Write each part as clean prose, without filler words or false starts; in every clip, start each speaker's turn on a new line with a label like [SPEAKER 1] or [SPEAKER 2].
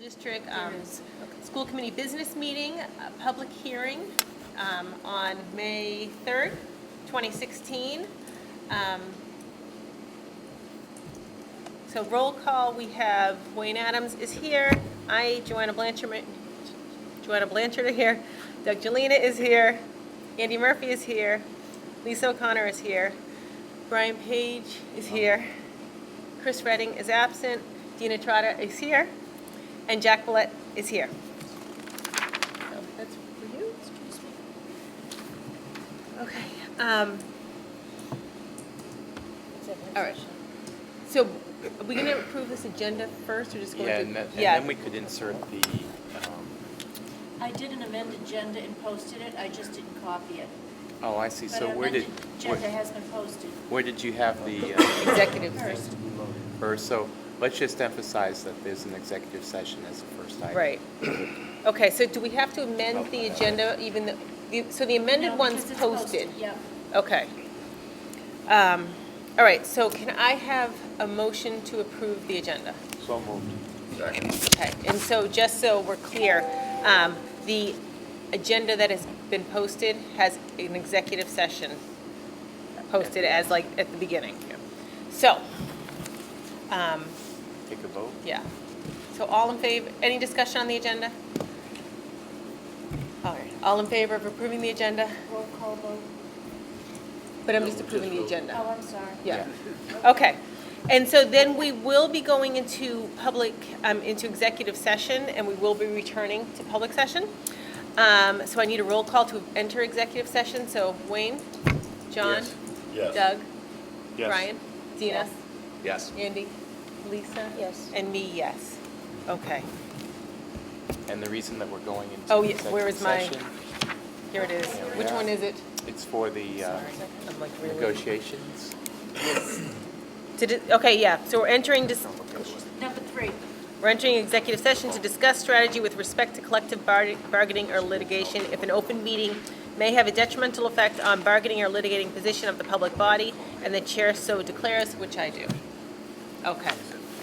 [SPEAKER 1] District School Committee Business Meeting, public hearing on May 3rd, 2016. So roll call, we have Wayne Adams is here. Joanna Blanchard are here. Doug Jelena is here. Andy Murphy is here. Lisa O'Connor is here. Brian Page is here. Chris Redding is absent. Dina Trotta is here. And Jack Willett is here. So that's for you. Excuse me. Okay. All right. So are we going to approve this agenda first, or just go
[SPEAKER 2] and then we could insert the.
[SPEAKER 3] I did an amended agenda and posted it. I just didn't copy it.
[SPEAKER 2] Oh, I see.
[SPEAKER 3] But
[SPEAKER 2] So
[SPEAKER 3] an amended agenda has been posted.
[SPEAKER 2] Where did you have the
[SPEAKER 1] executive
[SPEAKER 2] first? So let's just emphasize that there's an executive session as the first item.
[SPEAKER 1] Right. Okay. So do we have to amend the agenda? Even so, the amended one's posted.
[SPEAKER 3] Yeah.
[SPEAKER 1] Okay. All right. So can I have a motion to approve the agenda?
[SPEAKER 2] So moved.
[SPEAKER 1] Okay. And so just so we're clear, the agenda that has been posted has an executive session posted as like at the beginning. So,
[SPEAKER 2] Take a vote.
[SPEAKER 1] yeah. So all in favor, any discussion on the agenda? All right. All in favor of approving the agenda?
[SPEAKER 3] Roll call vote.
[SPEAKER 1] But I'm just approving the agenda.
[SPEAKER 3] Oh, I'm sorry.
[SPEAKER 1] Yeah. Okay. And so then we will be going into into executive session, and we will be returning to public session. So I need a roll call to enter executive session. So Wayne, John,
[SPEAKER 4] Yes.
[SPEAKER 1] Doug,
[SPEAKER 2] Yes.
[SPEAKER 1] Brian, Dina,
[SPEAKER 2] Yes.
[SPEAKER 1] Andy, Lisa,
[SPEAKER 3] Yes.
[SPEAKER 1] and me, yes. Okay.
[SPEAKER 2] And the reason that we're going into
[SPEAKER 1] Oh, yeah,
[SPEAKER 2] executive
[SPEAKER 1] where is my-
[SPEAKER 2] session,
[SPEAKER 1] Here it is.
[SPEAKER 2] There we
[SPEAKER 1] Which
[SPEAKER 2] are.
[SPEAKER 1] one is it?
[SPEAKER 2] it's for the
[SPEAKER 1] I'm like really.
[SPEAKER 2] negotiations.
[SPEAKER 1] Okay, yeah. So we're entering
[SPEAKER 3] Number 3.
[SPEAKER 1] We're entering executive session to discuss strategy with respect to collective bargaining or litigation if an open meeting may have a detrimental effect on bargaining or litigating position of the public body, and the chair so declares, which I do. Okay.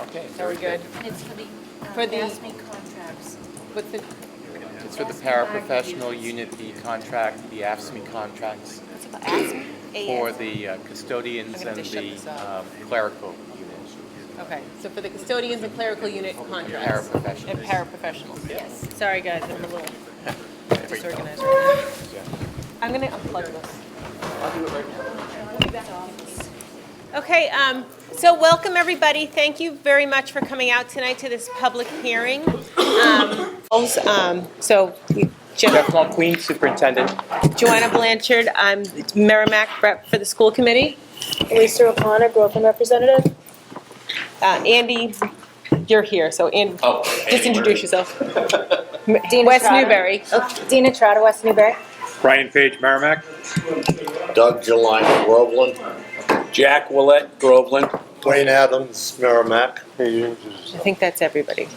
[SPEAKER 2] Okay.
[SPEAKER 1] So we're good.
[SPEAKER 3] And it's for the
[SPEAKER 1] For the-
[SPEAKER 3] ASME contracts.
[SPEAKER 1] What's the,
[SPEAKER 2] It's for the paraprofessional unit B contract, the AFSCME contracts
[SPEAKER 1] what's it called? Ask me?
[SPEAKER 2] for the custodians
[SPEAKER 1] I'm gonna
[SPEAKER 2] and
[SPEAKER 1] have to shut
[SPEAKER 2] the
[SPEAKER 1] this off.
[SPEAKER 2] clerical units.
[SPEAKER 1] Okay, so for the custodians and clerical unit contracts.
[SPEAKER 2] Paraprofessionals.
[SPEAKER 1] And paraprofessionals.
[SPEAKER 3] Yes.
[SPEAKER 1] Sorry, guys, I'm a little disorganized right now. I'm gonna unplug this.
[SPEAKER 2] I'll do it right now.
[SPEAKER 1] Okay, so welcome everybody. Thank you very much for coming out tonight to this public hearing.
[SPEAKER 2] Jeff Mulqueen, Superintendent.
[SPEAKER 1] Joanna Blanchard, I'm Merrimack rep for the school committee.
[SPEAKER 5] Lisa O'Connor, Groveland representative.
[SPEAKER 1] Andy, you're here, so Andy, just introduce yourself.
[SPEAKER 5] Dina
[SPEAKER 1] West
[SPEAKER 5] Trotta.
[SPEAKER 1] Newbury.
[SPEAKER 5] Dina Trotta, West Newbury.
[SPEAKER 6] Brian Page, Merrimack.
[SPEAKER 4] Doug Jelena, Groveland.
[SPEAKER 6] Jack Willett, Groveland.
[SPEAKER 4] Wayne Adams, Merrimack.
[SPEAKER 1] I think that's everybody.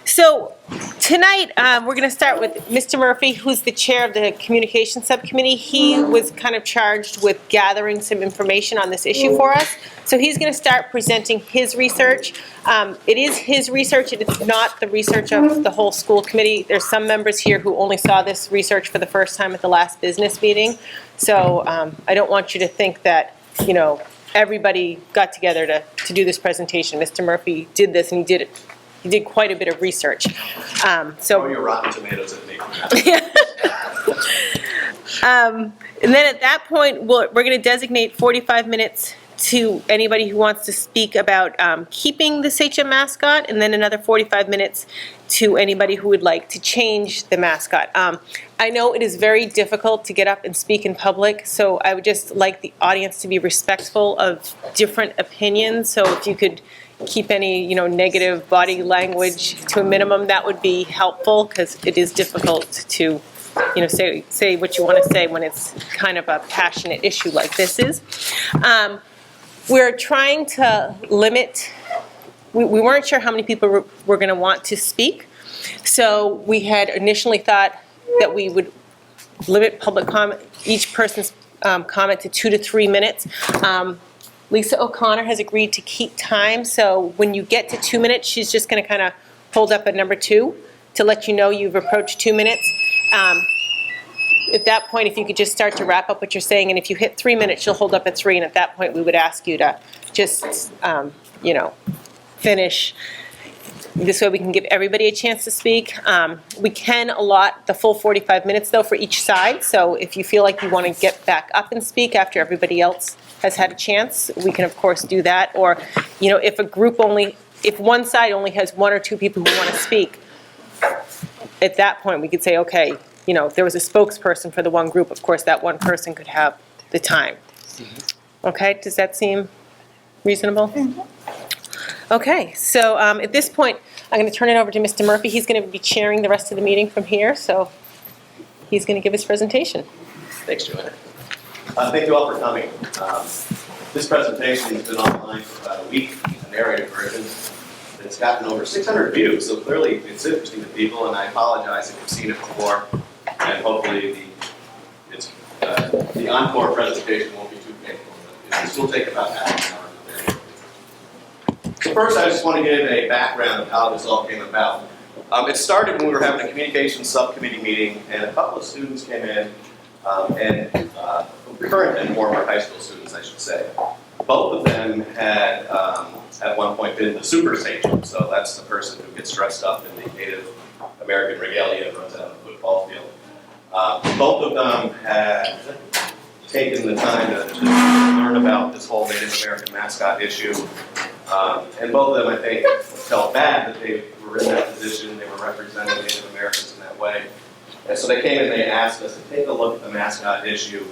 [SPEAKER 1] So tonight, we're going to start with Mr. Murphy, who's the chair of the communications subcommittee. He was kind of charged with gathering some information on this issue for us. So he's going to start presenting his research. It is his research. It is not the research of the whole school committee. There's some members here who only saw this research for the first time at the last business meeting. So I don't want you to think that, you know, everybody got together to do this presentation. Mr. Murphy did this, and he did quite a bit of research.
[SPEAKER 4] Throw your Rotten Tomatoes at me.
[SPEAKER 1] And then at that point, we're going to designate 45 minutes to anybody who wants to speak about keeping the HM mascot, and then another 45 minutes to anybody who would like to change the mascot. I know it is very difficult to get up and speak in public, so I would just like the audience to be respectful of different opinions. So if you could keep any, you know, negative body language to a minimum, that would be helpful, because it is difficult to, you know, say what you want to say when it's kind of a passionate issue like this is. We're trying to limit, we weren't sure how many people were going to want to speak, so we had initially thought that we would limit public comment, each person's comment to 2 to 3 minutes. Lisa O'Connor has agreed to keep time, so when you get to 2 minutes, she's just going to kind of hold up at number 2 to let you know you've approached 2 minutes. At that point, if you could just start to wrap up what you're saying, and if you hit 3 minutes, she'll hold up at 3, and at that point, we would ask you to just, finish. This way we can give everybody a chance to speak. We can allot the full 45 minutes, though, for each side, so if you feel like you want to get back up and speak after everybody else has had a chance, we can, of course, do that. Or, if one side only has 1 or 2 people who want to speak, at that point, we could say, okay, if there was a spokesperson for the one group, of course, that one person could have the time. Okay, does that seem reasonable? Okay, so at this point, I'm going to turn it over to Mr. Murphy. He's going to be chairing the rest of the meeting from here, so he's going to give his presentation.
[SPEAKER 7] Thanks, Joanna. Thank you all for coming. This presentation has been online for about a week, a narrated version. It's gotten over 600 views, so clearly it's interesting to people, and I apologize if you've seen it before, and hopefully the encore presentation won't be too painful, but this will take about half an hour. So first, I just want to give a background of how this all came about. It started when we were having a communications subcommittee meeting, and a couple of students came in, current and former high school students, I should say. Both of them had, at one point, been the super sage, so that's the person who gets dressed up in the Native American regalia and runs out on the football field. Both of them had taken the time to learn about this whole Native American mascot issue. And both of them, I think, felt bad that they were in that position, they were representing Native Americans in that way. And so they came and they asked us to take a look at the mascot issue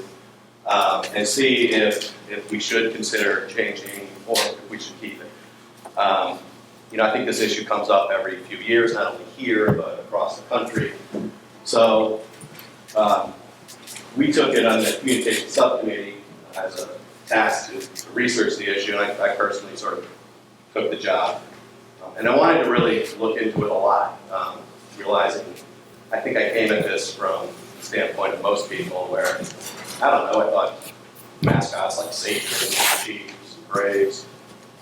[SPEAKER 7] and see if we should consider changing or if we should keep it. I think this issue comes up every few years, not only here, but across the country. So we took it on the communication subcommittee as a task to research the issue, and I personally sort of took the job. And I wanted to really look into it a lot, realizing I think I came at this from the standpoint of most people where, I don't know, I thought mascots like Satan's, Chiefs, Braves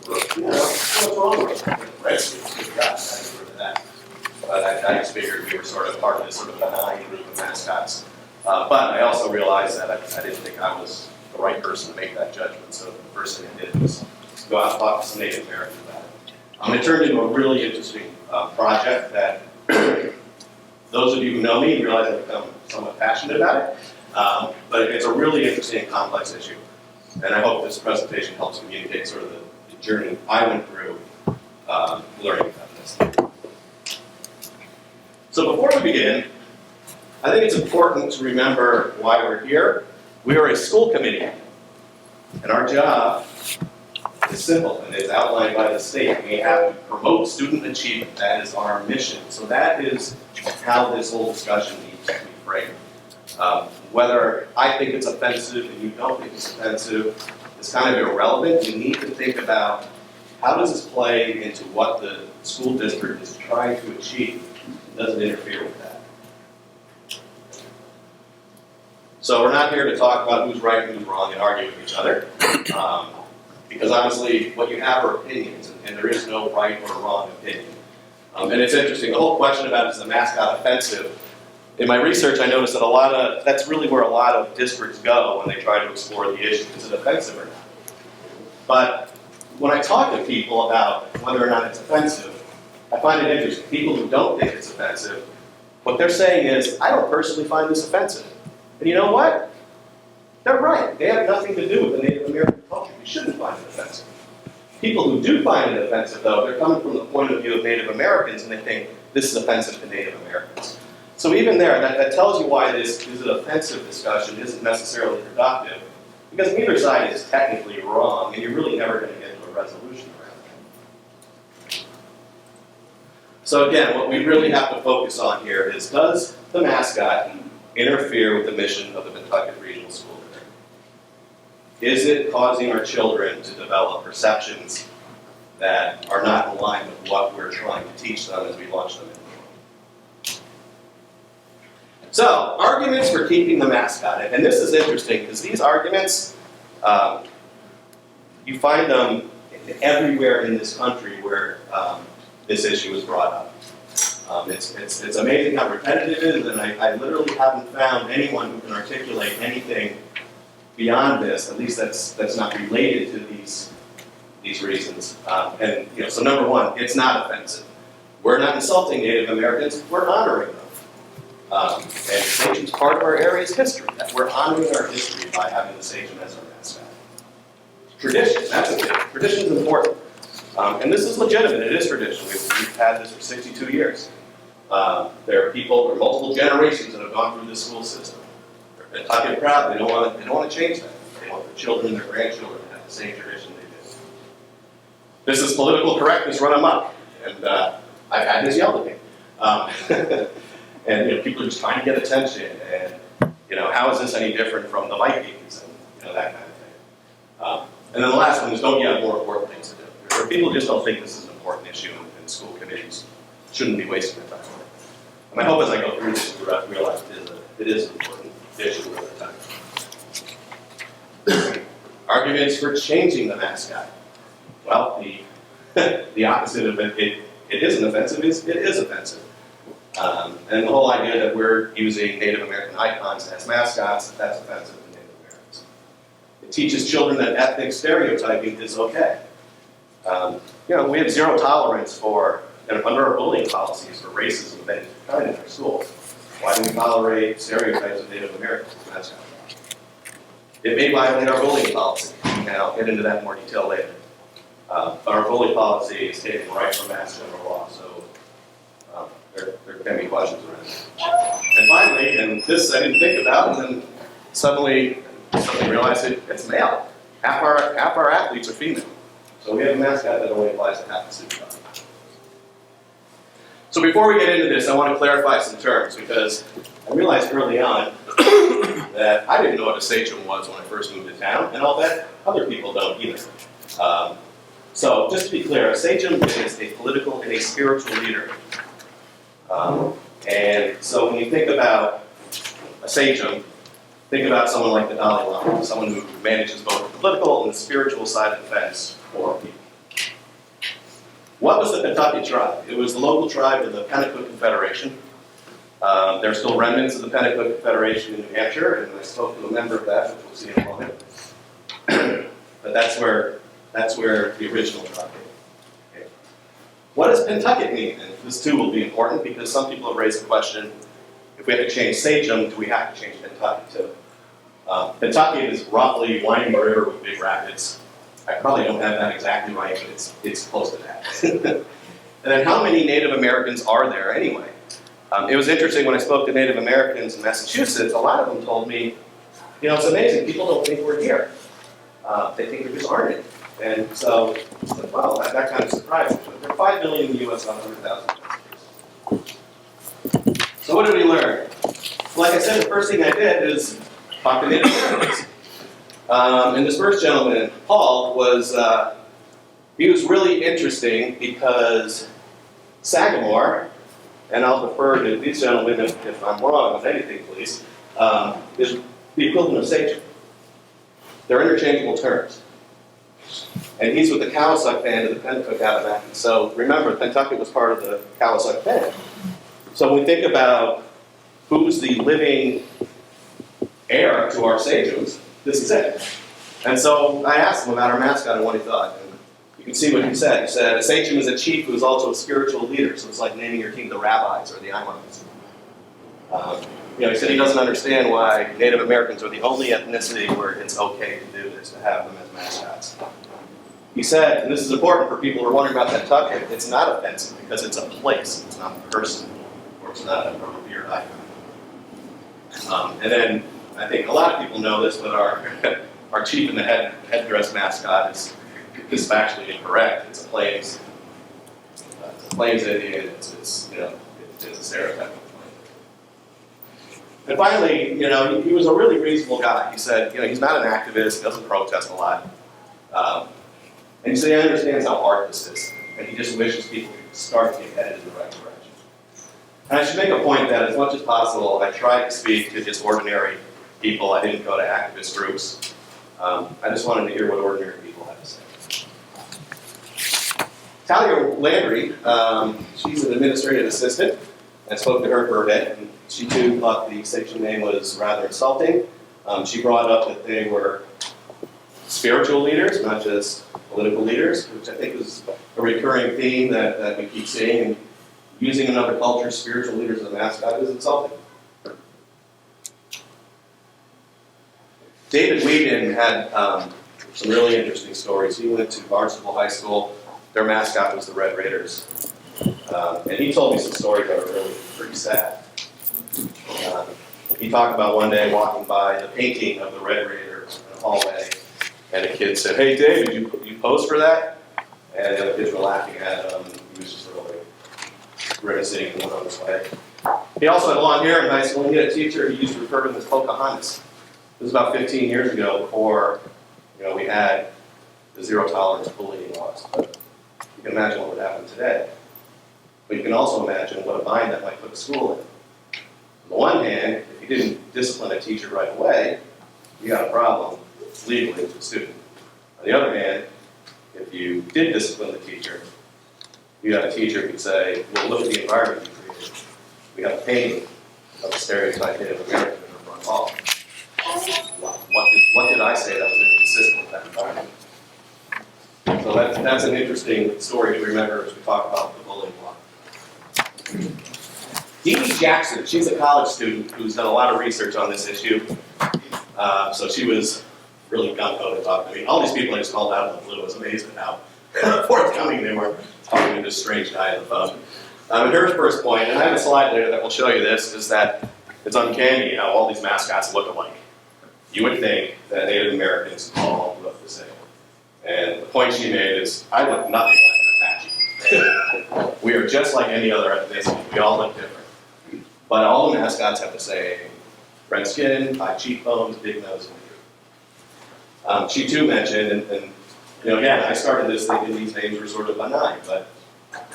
[SPEAKER 7] were, what's wrong with them? Redskins, good God, I didn't remember that. But I just figured we were sort of part of this sort of benign group of mascots. But I also realized that I didn't think I was the right person to make that judgment, so the first thing I did was go out and talk to some Native Americans about it. It turned into a really interesting project that those of you who know me realize I've become somewhat passionate about it. But it's a really interesting and complex issue. And I hope this presentation helps communicate sort of the journey I went through learning about this. So before we begin, I think it's important to remember why we're here. We are a school committee, and our job is simple, and it's outlined by the state. We have to promote student achievement. That is our mission. So that is how this whole discussion needs to be framed. Whether I think it's offensive and you don't think it's offensive is kind of irrelevant. You need to think about how does this play into what the school district is trying to achieve. It doesn't interfere with that. So we're not here to talk about who's right and who's wrong and argue with each other. Because honestly, what you have are opinions, and there is no right or wrong opinion. And it's interesting, the whole question about is the mascot offensive? In my research, I noticed that that's really where a lot of districts go when they try to explore the issue. Is it offensive or not? But when I talk to people about whether or not it's offensive, I find it interesting. People who don't think it's offensive, what they're saying is, I don't personally find this offensive. And you know what? They're right. They have nothing to do with the Native American culture. You shouldn't find it offensive. People who do find it offensive, though, they're coming from the point of view of Native Americans, and they think this is offensive to Native Americans. So even there, that tells you why this is an offensive discussion isn't necessarily productive, because neither side is technically wrong, and you're really never going to get to a resolution around that. So again, what we really have to focus on here is, does the mascot interfere with the mission of the Pentucket Regional School District? Is it causing our children to develop perceptions that are not in line with what we're trying to teach them as we launch them in the world? So, arguments for keeping the mascot. And this is interesting because these arguments, you find them everywhere in this country where this issue was brought up. It's amazing how repetitive it is, and I literally haven't found anyone who can articulate anything beyond this, at least that's not related to these reasons. And so number one, it's not offensive. We're not insulting Native Americans, we're honoring them. And Sachem's part of our area's history. That we're honoring our history by having the Sachem as our mascot. Tradition, that's a thing. Tradition is important. And this is legitimate, it is tradition. We've had this for 62 years. There are multiple generations that have gone through this school system. They're Pentucket proud, they don't want to change that. They want their children and their grandchildren to have the same tradition they did. This is political correctness run amok, and I've had this yelled at me. And people are just trying to get attention, and how is this any different from the Vikings, and that kind of thing. And then the last one is don't you have more important things to do? Or people just don't think this is an important issue, and school committees shouldn't be wasting their time on it. And I hope as I go through this, you realize it is an important issue with the time. Arguments for changing the mascot. Well, the opposite of it isn't offensive, it is offensive. And the whole idea that we're using Native American icons as mascots, that's offensive to Native Americans. It teaches children that ethnic stereotyping is okay. We have zero tolerance for, under our bullying policies, for racism of any kind in our school. Why do we tolerate stereotypes of Native Americans as mascots? It may violate our bullying policy, and I'll get into that in more detail later. But our bullying policy is taken right from Mass General Law, so there can be questions around it. And finally, and this I didn't think about, and then suddenly realized it's male. Half our athletes are female. So we have a mascot that only applies to half the student body. So before we get into this, I want to clarify some terms, because I realized early on that I didn't know what a sachem was when I first moved to town, and I'll bet other people don't either. So just to be clear, a sachem is a political and a spiritual leader. And so when you think about a sachem, think about someone like the Dalai Lama, someone who manages both the political and the spiritual side of the fence for people. What was the Pentucket tribe? It was the local tribe of the Pentucket Confederation. There are still remnants of the Pentucket Confederation in New Hampshire, and I spoke to a member of that, which we'll see in a moment. But that's where the original tribe came. Okay. What does Pentucket mean? And this too will be important, because some people have raised the question, if we have to change Sachem, do we have to change Pentucket too? Pentucket is roughly winding river with big rapids. I probably don't have that exactly right, but it's close to that. And then how many Native Americans are there anyway? It was interesting when I spoke to Native Americans in Massachusetts, a lot of them told me, it's amazing, people don't think we're here. They think we just aren't it. And so, well, that kind of surprised me. There are 5 million in the U.S. on 100,000 residents. So what did we learn? Like I said, the first thing I did is talk to Native Americans. And this first gentleman, Paul, he was really interesting because Sagamore, and I'll defer to these gentlemen if I'm wrong on anything, please, is the equivalent of Sachem. They're interchangeable terms. And he's with the Cowasuck band of the Pentucket Abenaki. So remember, Pentucket was part of the Cowasuck band. So when we think about who's the living heir to our sachems, this is it. And so I asked him about our mascot and what he thought. And you can see what he said. He said, a sachem is a chief who is also a spiritual leader. So it's like naming your king the rabbis or the imams. He said he doesn't understand why Native Americans are the only ethnicity where it's okay to do this, to have them as mascots. He said, and this is important for people who are wondering about Pentucket, it's not offensive because it's a place, it's not a person, or it's not a revered icon. And then, I think a lot of people know this, but our chief in the headdress mascot is factually incorrect. It's a Plains Indian. It's a stereotype. And finally, he was a really reasonable guy. He said, he's not an activist, doesn't protest a lot. And he said he understands how hard this is, and he just wishes people could start to get headed in the right direction. And I should make a point that as much as possible, I tried to speak to just ordinary people. I didn't go to activist groups. I just wanted to hear what ordinary people had to say. Talia Landry, she's an administrative assistant. I spoke to her for a bit, and she too thought the station name was rather insulting. She brought up that they were spiritual leaders, not just political leaders, which I think is a recurring theme that we keep seeing. And using another culture's spiritual leaders as a mascot is insulting. David Whedon had some really interesting stories. He went to Barnstable High School. Their mascot was the Red Raiders. And he told me some stories that were really pretty sad. He talked about one day walking by the painting of the Red Raiders in a hallway, and a kid said, "Hey, Dave, did you pose for that?" And the other kids were laughing at him. He was just really grimacing and went on his way. He also had long hair in high school, and he had a teacher who used to refer to him as Pocahontas. It was about 15 years ago, before we had the zero tolerance bullying laws. But you can imagine what would happen today. But you can also imagine what a bind that might put a school in. On the one hand, if you didn't discipline a teacher right away, you got a problem legally with the student. On the other hand, if you did discipline the teacher, you got a teacher who could say, "Well, look at the environment you created. We have a painting of a stereotype Native American in the front hall. What did I say that was inconsistent with that environment?" So that's an interesting story to remember as we talk about the bullying law. Dee Dee Jackson, she's a college student who's done a lot of research on this issue. So she was really gung-ho to talk to me. All these people I just called out of the blue. I was amazed at how forthcoming they were talking to this strange guy on the phone. And her first point, and I have a slide later that will show you this, is that it's uncanny how all these mascots look alike. You would think that Native Americans all look the same. And the point she made is, I look nothing like an Apache. We are just like any other ethnicity. We all look different. But all the mascots have the same red skin, high cheekbones, big nose, and droop. She too mentioned, and again, I started this thinking these names were sort of benign, but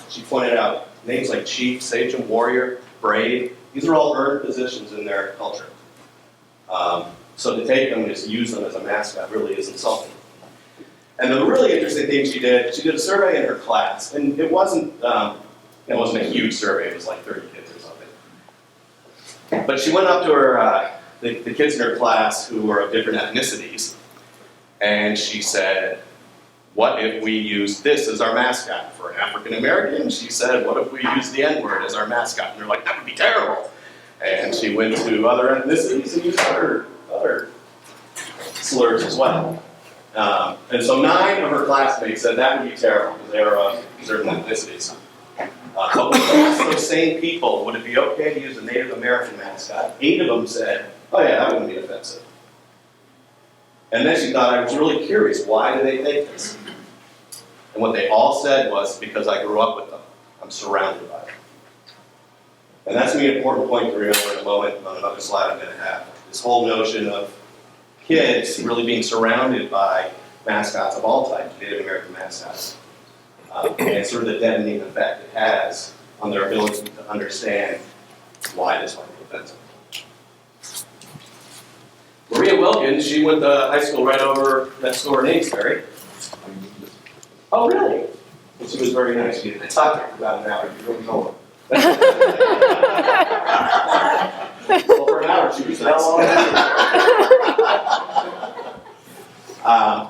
[SPEAKER 7] she pointed out names like chief, sachem, warrior, brave, these are all earned positions in their culture. So to take them and just use them as a mascot really is insulting. And the really interesting thing she did a survey in her class, and it wasn't a huge survey, it was like 30 kids or something. But she went up to her, the kids in her class who were of different ethnicities, and she said, "What if we use this as our mascot?" For African Americans, she said, "What if we use the N-word as our mascot?" And they're like, "That would be terrible." And she went to other ethnicities and used other slurs as well. And so 9 of her classmates said that would be terrible because they were of certain ethnicities. But when we asked those same people, would it be okay to use a Native American mascot? 8 of them said, "Oh yeah, that wouldn't be offensive." And then she thought, I was really curious, why do they think this? And what they all said was, because I grew up with them. I'm surrounded by them. And that's an important point to remember in a moment on another slide I'm going to have. This whole notion of kids really being surrounded by mascots of all types, Native American mascots. And sort of the deadening effect it has on their ability to understand why this might be offensive. Maria Wilkins, she went to high school right over next door in Amesbury. Oh, really? Well, she was very nice. She talked to her for about an hour. You really told her. Well, for an hour, she was nice.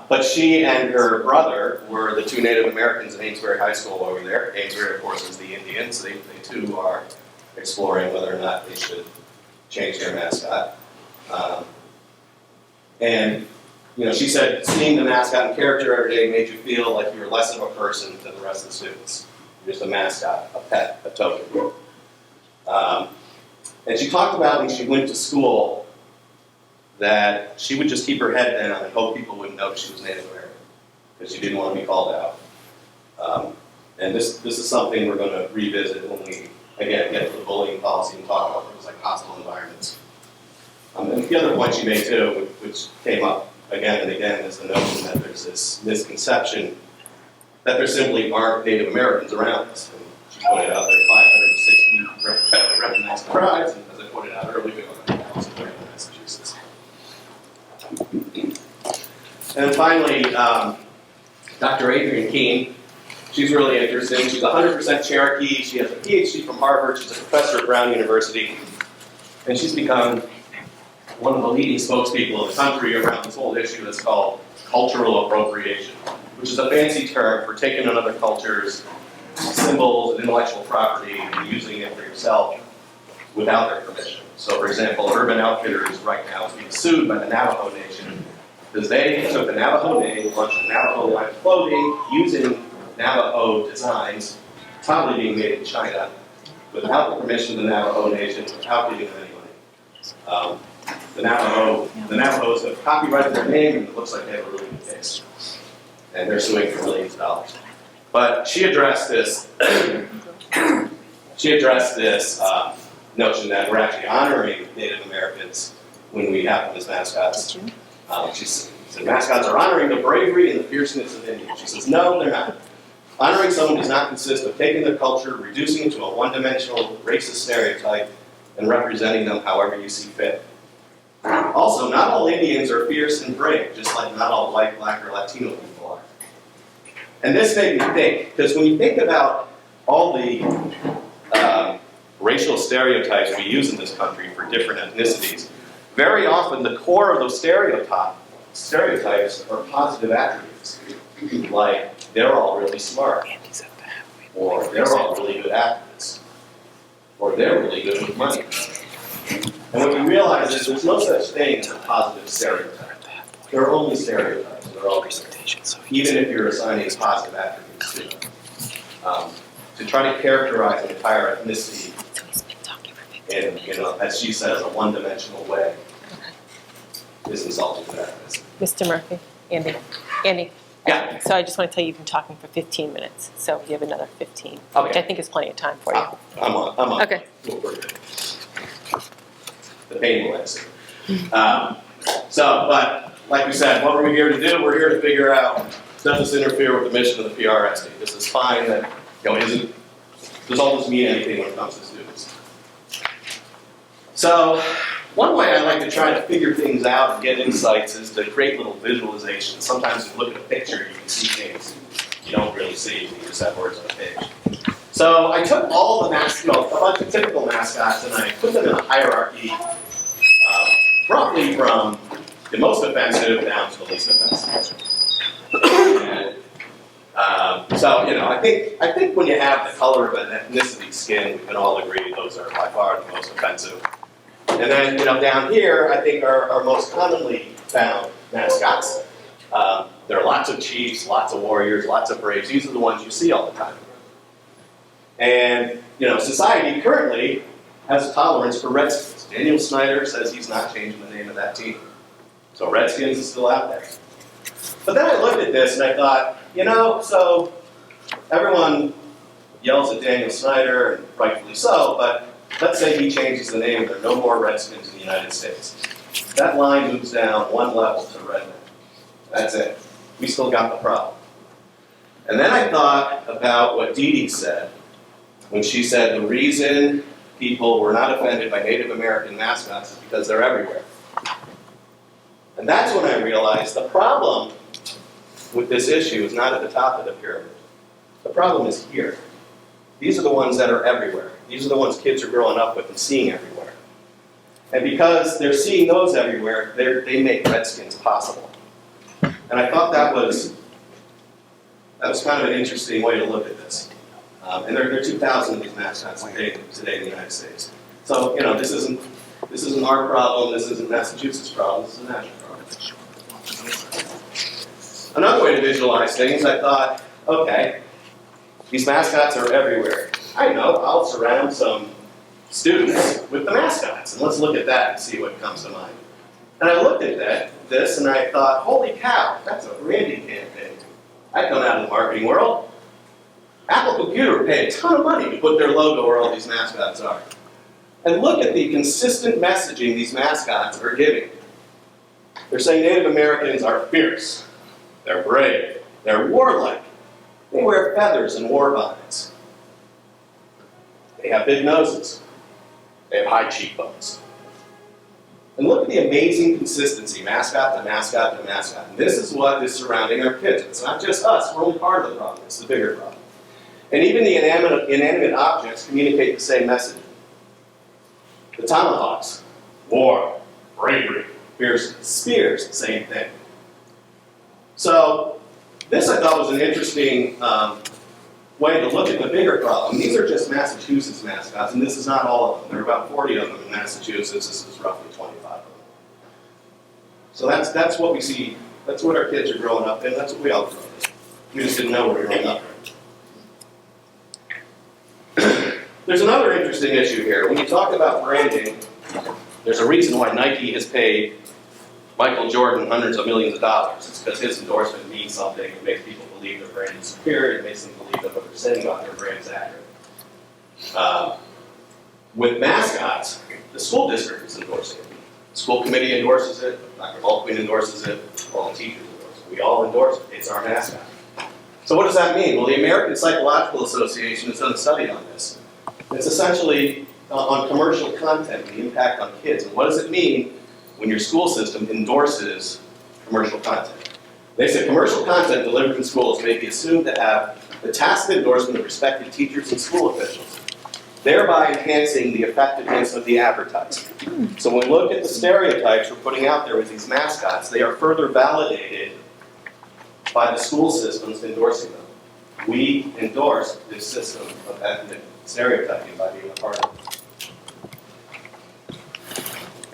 [SPEAKER 7] But she and her brother were the 2 Native Americans in Amesbury High School over there. Amesbury, of course, is the Indians. They too are exploring whether or not they should change their mascot. And she said, seeing the mascot and character every day made you feel like you were less of a person than the rest of the students. You're just a mascot, a pet, a token. And she talked about when she went to school that she would just keep her head down and hope people wouldn't know she was Native American because she didn't want to be called out. And this is something we're going to revisit when we, again, get to the bullying policy and talk about things like hostile environments. And the other point she made too, which came up again and again, is the notion that there's this misconception that there simply aren't Native Americans around us. And she pointed out there are 560 federally recognized tribes, and as I pointed out earlier, we don't have thousands in Massachusetts. And then finally, Dr. Adrian Keene, She's really interesting. She's 100% Cherokee. She has a PhD from Harvard. She's a professor at Brown University. And she's become one of the leading spokespeople in the country around this whole issue that's called cultural appropriation, which is a fancy term for taking another culture's symbols and intellectual property and using it for yourself without their permission. So, for example, Urban Outfitters right now is being sued by the Navajo Nation because they took the Navajo name, launched a Navajo line of clothing using Navajo designs, probably being made in China, without the permission of the Navajo Nation, without giving them any money. The Navajos have copyrighted their name, and it looks like they have a really good case. And they're suing for millions of dollars. But she addressed this. Notion that we're actually honoring Native Americans when we have them as mascots. She said mascots are honoring the bravery and the fierceness of Indians. She says, no, they're not. Honoring someone does not consist of taking their culture, reducing it to a one-dimensional racist stereotype, and representing them however you see fit. Also, not all Indians are fierce and brave, just like not all white, black, or Latino people are. And this made me think, because when you think about all the racial stereotypes we use in this country for different ethnicities, very often the core of those stereotypes are positive attributes, like they're all really smart, or they're all really good athletes, or they're really good with money. And what you realize is there's no such thing as a positive stereotype. There are only stereotypes. They're all even if you're assigning positive attributes to them. To try to characterize an entire ethnicity in, as she says, a one-dimensional way is insulting to that ethnicity.
[SPEAKER 1] Mr. Murphy, Andy.
[SPEAKER 7] Yeah.
[SPEAKER 1] So I just want to tell you, you've been talking for 15 minutes, so you have another 15, which
[SPEAKER 7] Okay.
[SPEAKER 1] I think is plenty of time for you.
[SPEAKER 7] I'm on.
[SPEAKER 1] Okay.
[SPEAKER 7] We're good. The pain will exit. But like we said, what are we here to do? We're here to figure out, does this interfere with the mission of the PRS team? This is fine that, does all this mean anything when it comes to students? So, one way I like to try to figure things out and get insights is to create little visualizations. Sometimes if you look at a picture, you can see things you don't really see when you just have words on a page. So I took all the a bunch of typical mascots, and I put them in a hierarchy, roughly from the most offensive down to the least offensive. And, I think when you have the color of an ethnicity skin, we can all agree those are by far the most offensive. And then, down here, I think are most commonly found mascots. There are lots of chiefs, lots of warriors, lots of braves. These are the ones you see all the time. And, society currently has a tolerance for Redskins. Daniel Snyder says he's not changing the name of that team. So Redskins is still out there. But then I looked at this and I thought, so everyone yells at Daniel Snyder, and rightfully so, but let's say he changes the name and there are no more Redskins in the United States. That line moves down one level to redneck. That's it. We still got the problem. And then I thought about what Dee Dee said when she said the reason people were not offended by Native American mascots is because they're everywhere. And that's when I realized the problem with this issue is not at the top of the pyramid. The problem is here. These are the ones that are everywhere. These are the ones kids are growing up with and seeing everywhere. And because they're seeing those everywhere, they make Redskins possible. And I thought that was kind of an interesting way to look at this. And there are 2,000 of these mascots today in the United States. So, this isn't our problem, this isn't Massachusetts' problem, this is a national problem. Another way to visualize things, I thought, okay, these mascots are everywhere. I know, I'll surround some students with the mascots, and let's look at that and see what comes to mind. And I looked at this and I thought, holy cow, that's a branding campaign. I come out of the marketing world. Apple Computer paid a ton of money to put their logo where all these mascots are. And look at the consistent messaging these mascots are giving. They're saying Native Americans are fierce, they're brave, they're warlike, they wear feathers and war bonnets. They have big noses, they have high cheekbones. And look at the amazing consistency, mascot to mascot to mascot. And this is what is surrounding our kids. It's not just us, we're only part of the problem, it's the bigger problem. And even the inanimate objects communicate the same message. The tomahawks, war, bravery. Here's spears, same thing. So this I thought was an interesting way to look at the bigger problem. These are just Massachusetts mascots, and this is not all of them. There are about 40 of them in Massachusetts. This is roughly 25 of them. So that's what we see. That's what our kids are growing up in. That's what we all grew up in. We just didn't know we were growing up in. There's another interesting issue here. When you talk about branding, there's a reason why Nike has paid Michael Jordan hundreds of millions of dollars. It's because his endorsement means something. It makes people believe their brand is superior. It makes them believe that what they're saying about their brand is accurate. With mascots, the school district is endorsing it. The school committee endorses it. Dr. Baldwin endorses it. All the teachers endorse it. We all endorse it. It's our mascot. So what does that mean? Well, the American Psychological Association has done a study on this. It's essentially on commercial content and the impact on kids. And what does it mean when your school system endorses commercial content? They said commercial content delivered in schools may be assumed to have the tacit endorsement of respected teachers and school officials, thereby enhancing the effectiveness of the advertising. So when we look at the stereotypes we're putting out there with these mascots, they are further validated by the school systems endorsing them. We endorse this system of ethnic stereotyping by being a part of it.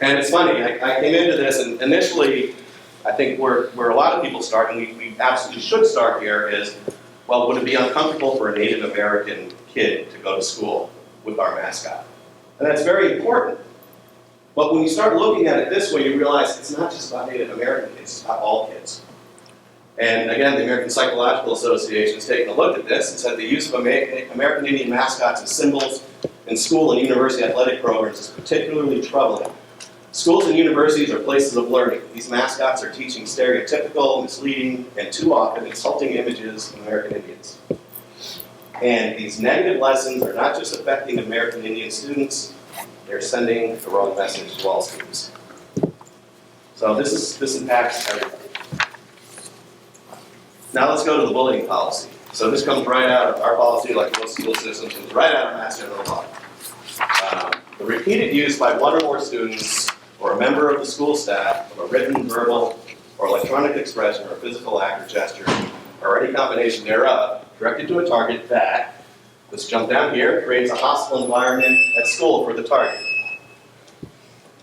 [SPEAKER 7] And it's funny, I came into this and initially, I think where a lot of people start, and we absolutely should start here, is, well, would it be uncomfortable for a Native American kid to go to school with our mascot? And that's very important. But when you start looking at it this way, you realize it's not just about Native American kids, it's about all kids. And again, the American Psychological Association has taken a look at this and said the use of American Indian mascots as symbols in school and university athletic programs is particularly troubling. Schools and universities are places of learning. These mascots are teaching stereotypical, misleading, and too often insulting images of American Indians. And these negative lessons are not just affecting American Indian students, they're sending the wrong message to all students. So this impacts everybody. Now let's go to the bullying policy. So this comes right out of our policy, like most school systems, comes right out of Mass General Law. The repeated use by one or more students or a member of the school staff of a written, verbal, or electronic expression or physical act or gesture, or any combination thereof, directed to a target that, let's jump down here, creates a hostile environment at school for the target.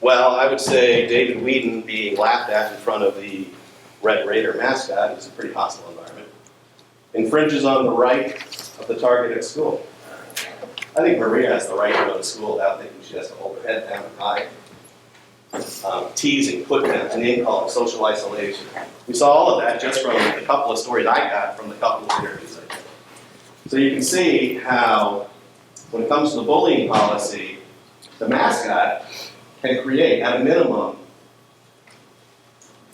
[SPEAKER 7] Well, I would say David Whedon being laughed at in front of the Red Raider mascot is a pretty hostile environment. Infringes on the right of the target at school. I think Maria has the right to go to school without thinking she has to hold her head down and hide. Teasing, put down, name calling, social isolation. We saw all of that just from the couple of stories I got from the couple of interviews I did. So you can see how, when it comes to the bullying policy, the mascot can create, at a minimum,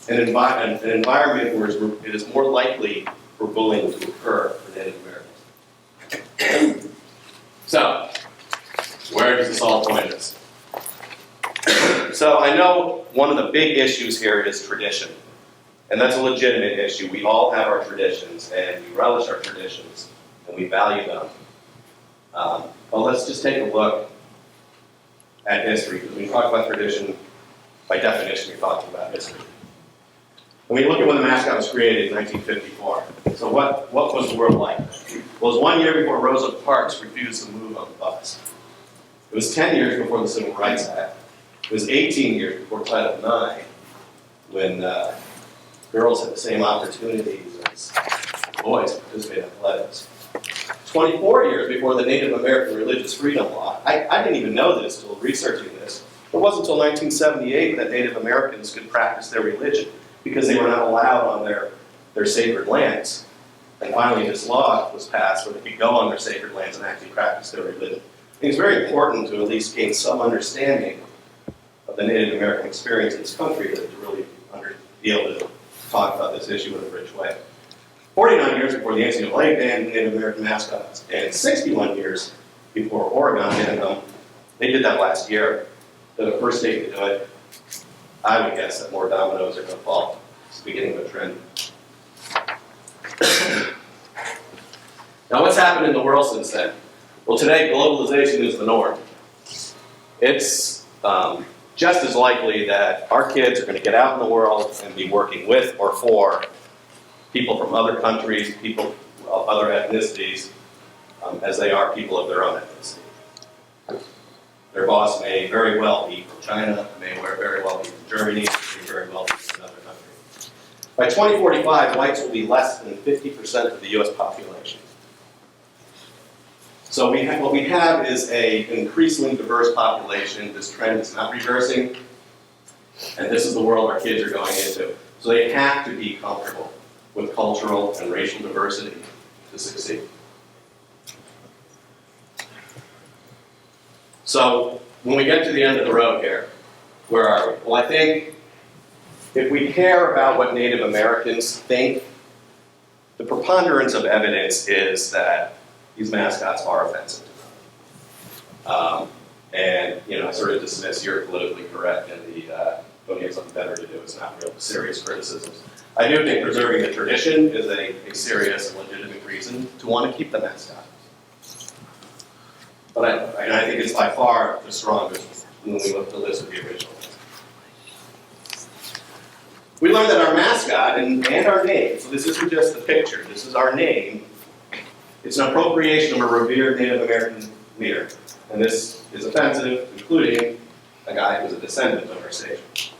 [SPEAKER 7] an environment where it is more likely for bullying to occur for Native Americans. So, where does this all point us? So I know one of the big issues here is tradition. And that's a legitimate issue. We all have our traditions, and we relish our traditions, and we value them. But let's just take a look at history. Because when you talk about tradition, by definition, you're talking about history. When we look at when the mascot was created in 1954, so what was the world like? Well, it was 1 year before Rosa Parks refused to move on the bus. It was 10 years before the Civil Rights Act. It was 18 years before Title IX, when girls had the same opportunities as boys to participate in athletics. 24 years before the Native American Religious Freedom Law. I didn't even know this until researching this. It wasn't until 1978 that Native Americans could practice their religion, because they were not allowed on their sacred lands. And finally this law was passed where they could go on their sacred lands and actually practice their religion. I think it's very important to at least gain some understanding of the Native American experience in this country to really be able to talk about this issue in a rich way. 49 years before the NCAA banned Native American mascots, and 61 years before Oregon banned them. They did that last year. They're the first state to do it. I would guess that more dominoes are going to fall. It's the beginning of a trend. Now, what's happened in the world since then? Well, today, globalization is the norm. It's just as likely that our kids are going to get out in the world and be working with or for people from other countries, people of other ethnicities, as they are people of their own ethnicity. Their boss may very well be from China, may very well be from Germany, may very well be from another country. By 2045, whites will be less than 50% of the US population. So what we have is an increasingly diverse population. This trend is not reversing, and this is the world our kids are going into. So they have to be comfortable with cultural and racial diversity to succeed. So when we get to the end of the road here, where are we? Well, I think if we care about what Native Americans think, the preponderance of evidence is that these mascots are offensive to them. And, I sort of dismiss you're politically correct and don't you have something better to do? It's not real serious criticisms. I do think preserving the tradition is a serious and legitimate reason to want to keep the mascot. But I think it's by far the strongest when we look at the list of the original. We learned that our mascot and our name, so this isn't just the picture, this is our name. It's an appropriation of a revered Native American leader. And this is offensive, including a guy who's a descendant of our sage.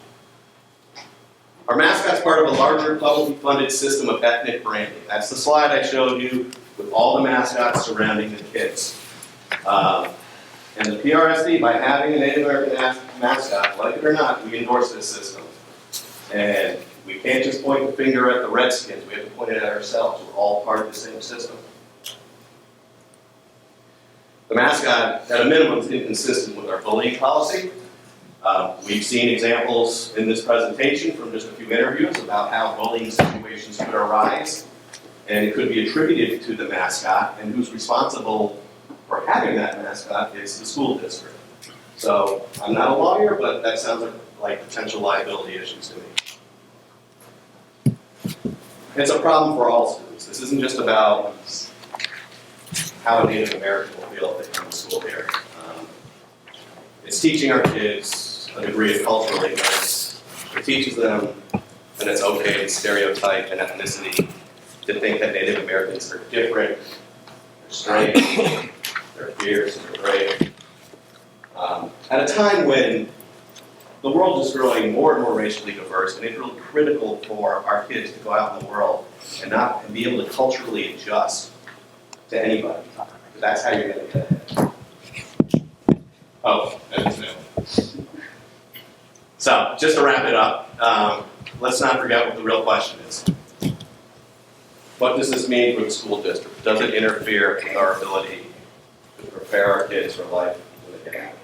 [SPEAKER 7] Our mascot's part of a larger publicly funded system of ethnic branding. That's the slide I showed you with all the mascots surrounding the kids. And the PRSD, by having a Native American mascot, like it or not, we endorse this system. And we can't just point the finger at the Redskins, we have to point it at ourselves. We're all part of the same system. The mascot, at a minimum, is inconsistent with our bullying policy. We've seen examples in this presentation from just a few interviews about how bullying situations could arise, and it could be attributed to the mascot, and who's responsible for having that mascot is the school district. So, I'm not a lawyer, but that sounds like potential liability issues to me. It's a problem for all students. This isn't just about how a Native American will feel if they come to school here. It's teaching our kids a degree of cultural ignorance. It teaches them that it's okay to stereotype and ethnicity, to think that Native Americans are different, they're strange, they're fierce, and they're brave. At a time when the world is growing more and more racially diverse, and it's really critical for our kids to go out in the world and be able to culturally adjust to anybody. That's how you're going to get ahead. Oh, that's new. So, just to wrap it up, let's not forget what the real question is. What does this mean for the school district? Does it interfere with our ability to prepare our kids for life when they get out?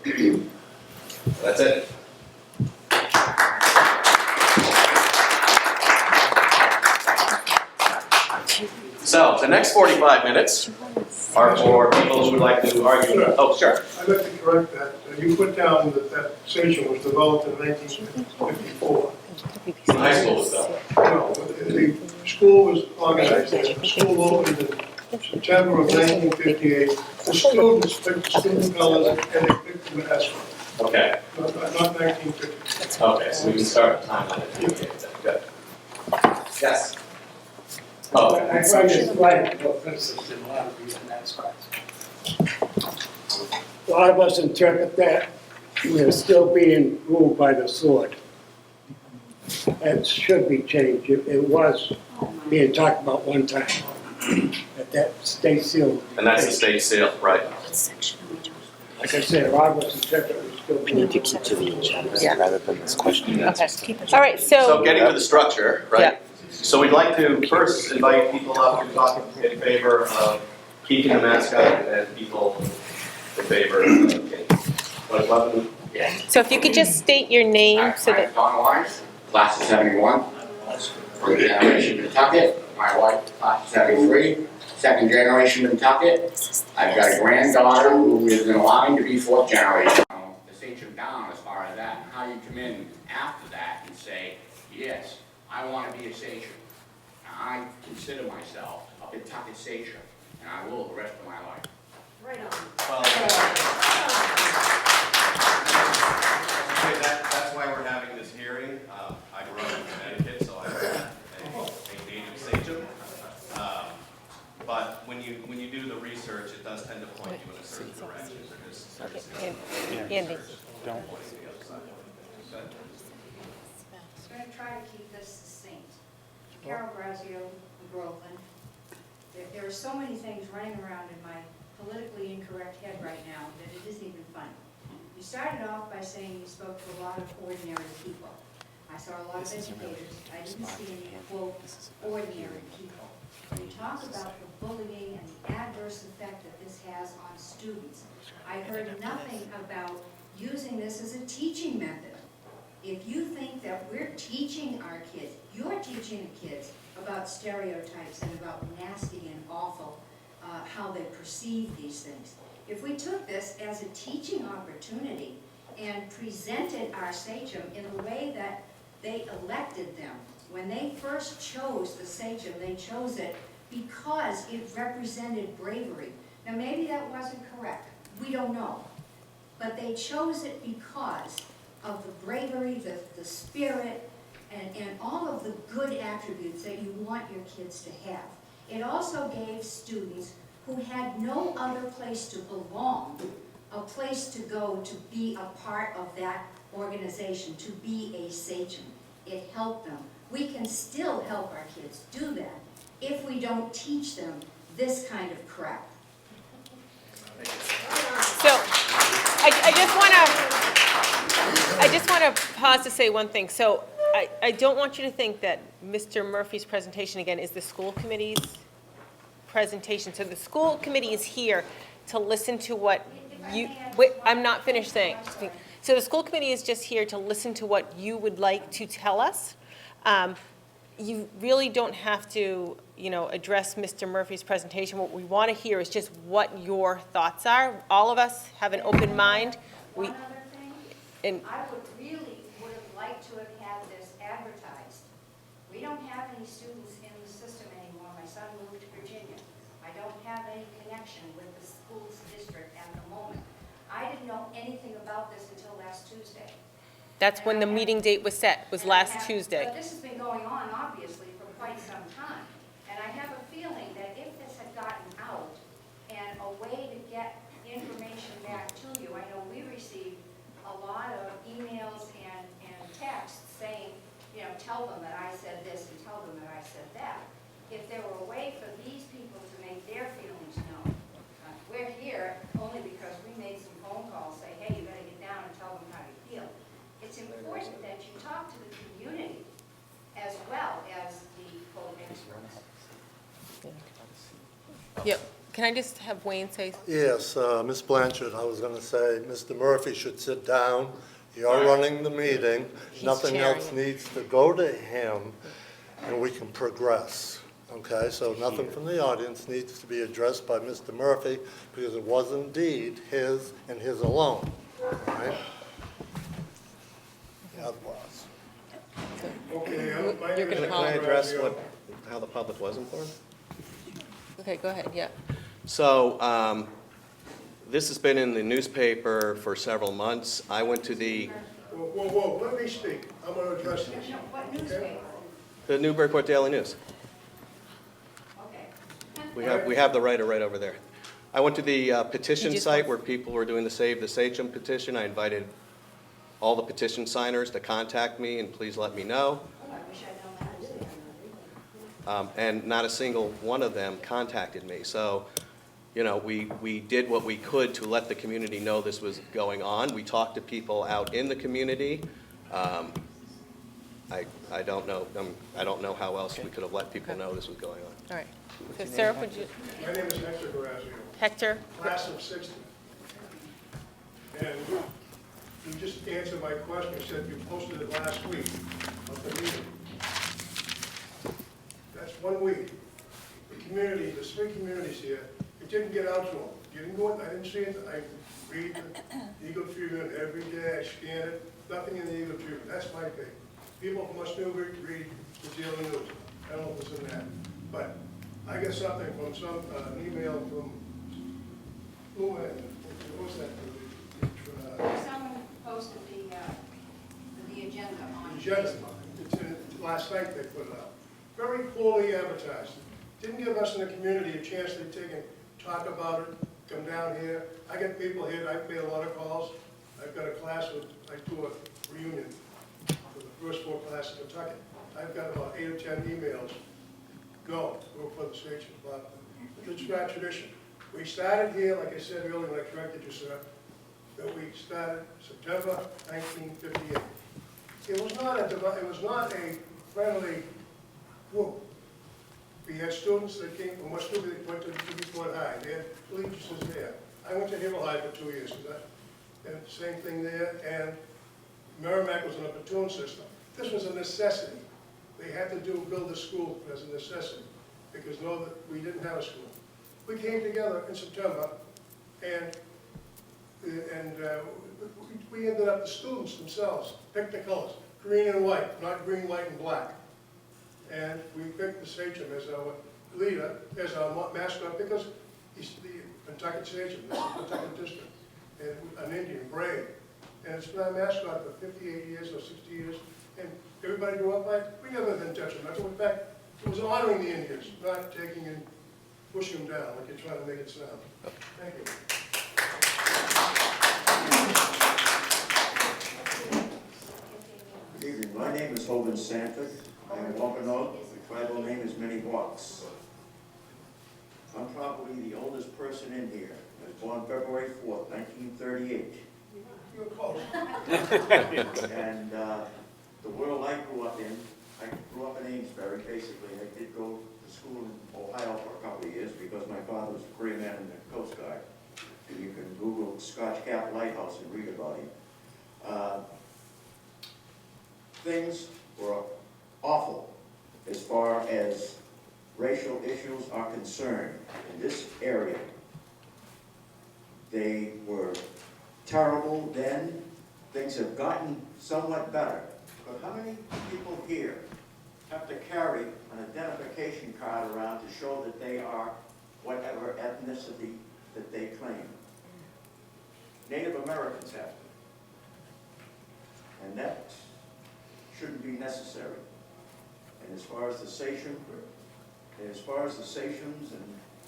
[SPEAKER 7] That's it. So, the next 45 minutes are for people who would like to argue.
[SPEAKER 8] Sure.
[SPEAKER 7] Oh, sure.
[SPEAKER 8] I'd like to correct that. You put down that station was developed in 1954.
[SPEAKER 7] When high school was done.
[SPEAKER 8] No, the school was organized there. The school opened in September of 1958. The students picked the student colors and they picked the mascot.
[SPEAKER 7] Okay.
[SPEAKER 8] Not 1950.
[SPEAKER 7] Okay, so we can start the timeline at 58 then. Good. Yes. Oh,
[SPEAKER 9] I find it right, no offenses in a lot of these mascots. A lot of us interpret that we're still being ruled by the sword. It should be changed. It was being talked about one time, that state seal.
[SPEAKER 7] and that's the state sale, right?
[SPEAKER 9] Like I said, a lot of us interpret we're still being.
[SPEAKER 2] need to keep to the agenda rather than this question.
[SPEAKER 1] Okay. All right,
[SPEAKER 7] So getting to the structure, right? So we'd like to first invite people up to talk in favor of keeping the mascot and people in favor of getting.
[SPEAKER 1] So if you could just state your name so that.
[SPEAKER 10] Don Wise, class of 71, first generation Pentucket. My wife, class of 73, second generation Pentucket. I've got a granddaughter who is in line to be fourth generation. The station down as far as that, and how you come in after that and say, yes, I want to be a station. Now, I consider myself a Pentucket station. and I will the rest of my life.
[SPEAKER 3] Right on.
[SPEAKER 7] Okay, that's why we're having this hearing. I grew up in Connecticut, so I'm a native sachem. But when you do the research, it does tend to point you in a certain direction.
[SPEAKER 1] Andy.
[SPEAKER 2] Don't.
[SPEAKER 11] I'm going to try to keep this succinct. Carol Grazio, Groveland. There are so many things running around in my politically incorrect head right now that it isn't even funny. You started off by saying you spoke to a lot of ordinary people. I saw a lot of educators. I didn't see any, quote, ordinary people. You talk about the bullying and the adverse effect that this has on students. I heard nothing about using this as a teaching method. If you think that we're teaching our kids, you're teaching the kids about stereotypes and about nasty and awful, how they perceive these things. If we took this as a teaching opportunity and presented our sachem in the way that they elected them, when they first chose the sachem, they chose it because it represented bravery. Now maybe that wasn't correct, we don't know. But they chose it because of the bravery, the spirit, and all of the good attributes that you want your kids to have. It also gave students who had no other place to belong, a place to go to be a part of that organization, to be a sachem. It helped them. We can still help our kids do that if we don't teach them this kind of crap.
[SPEAKER 1] So, I just want to pause to say one thing. So, I don't want you to think that Mr. Murphy's presentation, again, is the school committee's presentation. So the school committee is here to listen to what you, wait, I'm not finished saying. So the school committee is just here to listen to what you would like to tell us. You really don't have to, address Mr. Murphy's presentation. What we want to hear is just what your thoughts are. All of us have an open mind.
[SPEAKER 11] One other thing,
[SPEAKER 1] And
[SPEAKER 11] I would have liked to have had this advertised. We don't have any students in the system anymore. My son moved to Virginia. I don't have any connection with the schools district at the moment. I didn't know anything about this until last Tuesday.
[SPEAKER 1] that's when the meeting date was set, was last Tuesday.
[SPEAKER 11] But this has been going on, obviously, for quite some time. And I have a feeling that if this had gotten out and a way to get information back to you, I know we received a lot of emails and texts saying, tell them that I said this and tell them that I said that. If there were a way for these people to make their feelings known, we're here only because we made some phone calls, say, hey, you better get down and tell them how you feel. It's important that you talk to the community as well as the quote experts.
[SPEAKER 1] Yep. Can I just have Wayne say?
[SPEAKER 4] Yes, Ms. Blanchard, I was going to say, Mr. Murphy should sit down. You're running the meeting. Nothing else needs to go to him, and we can progress. Okay, so nothing from the audience needs to be addressed by Mr. Murphy because it was indeed his and his alone. All right? Otherwise.
[SPEAKER 8] Okay, my name is
[SPEAKER 1] Can
[SPEAKER 12] Can I address
[SPEAKER 8] Grazio.
[SPEAKER 12] how the public was informed?
[SPEAKER 1] Okay, go ahead, yeah.
[SPEAKER 12] So, this has been in the newspaper for several months. I went to the
[SPEAKER 8] Whoa, let me speak. I'm going to address this.
[SPEAKER 11] What
[SPEAKER 8] Okay?
[SPEAKER 11] newspaper?
[SPEAKER 12] Newburyport Daily News.
[SPEAKER 11] Okay.
[SPEAKER 12] We have the writer right over there. I went to the petition
[SPEAKER 1] just
[SPEAKER 12] site
[SPEAKER 1] wants-
[SPEAKER 12] where people were doing the Save the Sachem petition. I invited all the petition signers to contact me and please let me know.
[SPEAKER 11] Oh, I wish I'd known that.
[SPEAKER 12] And not a single one of them contacted me. So, we did what we could to let the community know this was going on. We talked to people out in the community. I don't know how else we could have let people know this was going on.
[SPEAKER 1] All right. So Sarah, would you,
[SPEAKER 8] My name is Hector Grazio,
[SPEAKER 1] Hector?
[SPEAKER 8] class of '60. And you just answered my question. You said you posted it last week of the meeting. That's 1 week. The community, there's 3 communities here. It didn't get out to them. You didn't go in, I didn't see it. I read the Eagle Tribune every day. I scan it. Nothing in the Eagle Tribune. That's my thing. People from West Newbury read the Daily News. I don't know what's in that. But I get something from an email from, what was that?
[SPEAKER 11] Someone posted the agenda on
[SPEAKER 8] Agenda.
[SPEAKER 11] Facebook.
[SPEAKER 8] Last night they put it out. Very poorly advertised. Didn't give us in the community a chance to take and talk about it, come down here. I get people here, I've made a lot of calls. I've got a class with, I do a reunion for the first 4 classes in Pentucket. I've got about 8 or 10 emails. No, go for the station, but it's not tradition. We started here, like I said earlier when I corrected you, sir, that we started September 1958. It was not a friendly group. We had students that came from West Newbury that went to Newburyport High. They had allegiances there. I went to Haverhill High for 2 years, and same thing there. And Merrimack was on a platoon system. This was a necessity. They had to build a school as a necessity because we didn't have a school. We came together in September, and we ended up, the students themselves picked the colors, green and white, not green, white, and black. And we picked the sachem as our leader, as our mascot, because he's the Pentucket sachem, this is the Pentucket district, and an Indian, brave. And it's been our mascot for 58 years or 60 years, and everybody grew up by it. We never been detrimental. In fact, it was honoring the Indians, not taking and pushing them down like you're trying to make it sound. Thank you.
[SPEAKER 13] Good evening. My name is Hovind Sanford. I am Wampanoag. The tribal name is Minnewax. I'm probably the oldest person in here. I was born February 4th, 1938.
[SPEAKER 8] You're close.
[SPEAKER 13] And the world I grew up in, I grew up in Amesbury, basically. I did go to school in Ohio for a couple of years because my father was a career man in the Coast Guard. And you can Google Scotch Cap Lighthouse and read about him. Things were awful as far as racial issues are concerned in this area. They were terrible then. Things have gotten somewhat better. But how many people here have to carry an identification card around to show that they are whatever ethnicity that they claim? Native Americans have to. And that shouldn't be necessary. And as far as the sachem, and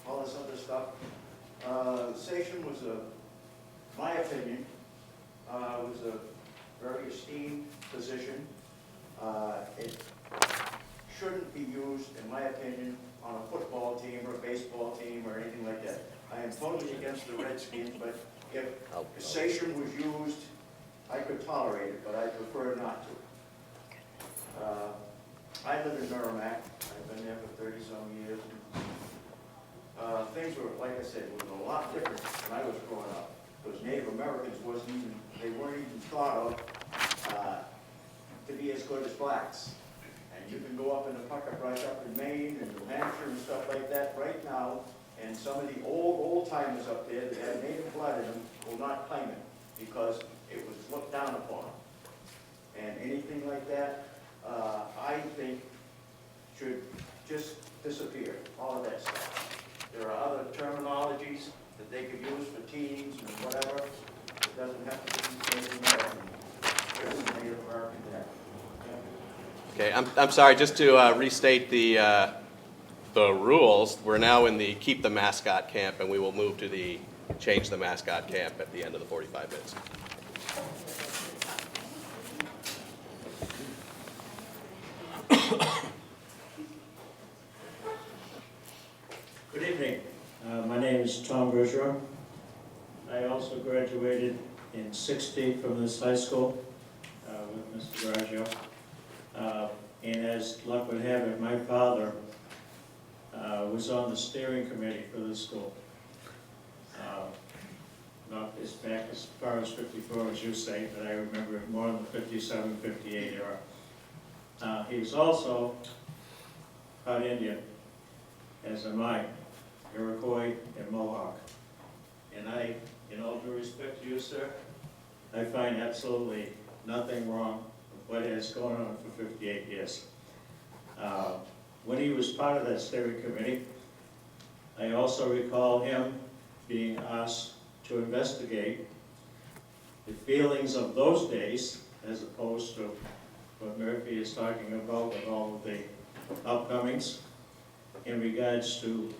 [SPEAKER 13] all this other stuff, the sachem was my opinion, was a very esteemed position. It shouldn't be used, in my opinion, on a football team or a baseball team or anything like that. I am totally against the Redskins, but if a sachem was used, I could tolerate it, but I prefer not to. I live in Merrimack. I've been there for 30-some years. Things were, like I said, was a lot different when I was growing up. Because Native Americans weren't even thought of to be as good as blacks. And you can go up in the Pentucket brush up in Maine and New Hampshire and stuff like that right now, and some of the old timers up there that have native blood in them will not claim it because it was looked down upon. And anything like that, I think should just disappear, all of that stuff. There are other terminologies that they could use for teens and whatever. It doesn't have to be Native American. There's Native American there.
[SPEAKER 12] Okay, I'm sorry, just to restate the rules, we're now in the keep the mascot camp, and we will move to the change the mascot camp at the end of the 45 minutes.
[SPEAKER 14] Good evening. My name is Tom Bergeron. I also graduated in '60 from this high school with Mr. Garagio. And as luck would have it, my father was on the steering committee for this school. Not as back as far as 54 as you say, but I remember it more in the 57, 58 era. He was also part Indian, as am I, Iroquois and Mohawk. And I, in all due respect to you, sir, I find absolutely nothing wrong with what has gone on for 58 years. When he was part of that steering committee, I also recall him being asked to investigate the feelings of those days, as opposed to what Murphy is talking about with all of the upcomings, in regards to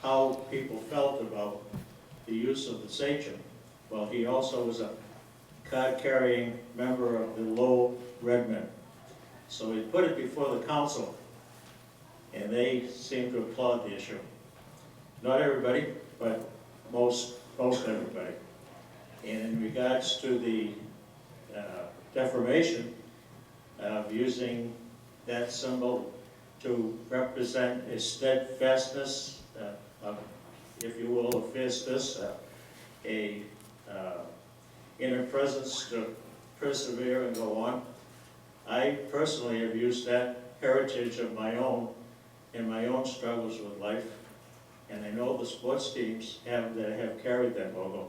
[SPEAKER 14] how people felt about the use of the sachem. Well, he also was a card-carrying member of the Low Redmen. So he put it before the council, and they seemed to applaud the issue. Not everybody, but most everybody. And in regards to the defamation of using that symbol to represent a steadfastness, if you will, a fierceness, inner presence to persevere and go on. I personally have used that heritage of my own in my own struggles with life, and I know the sports teams that have carried that logo.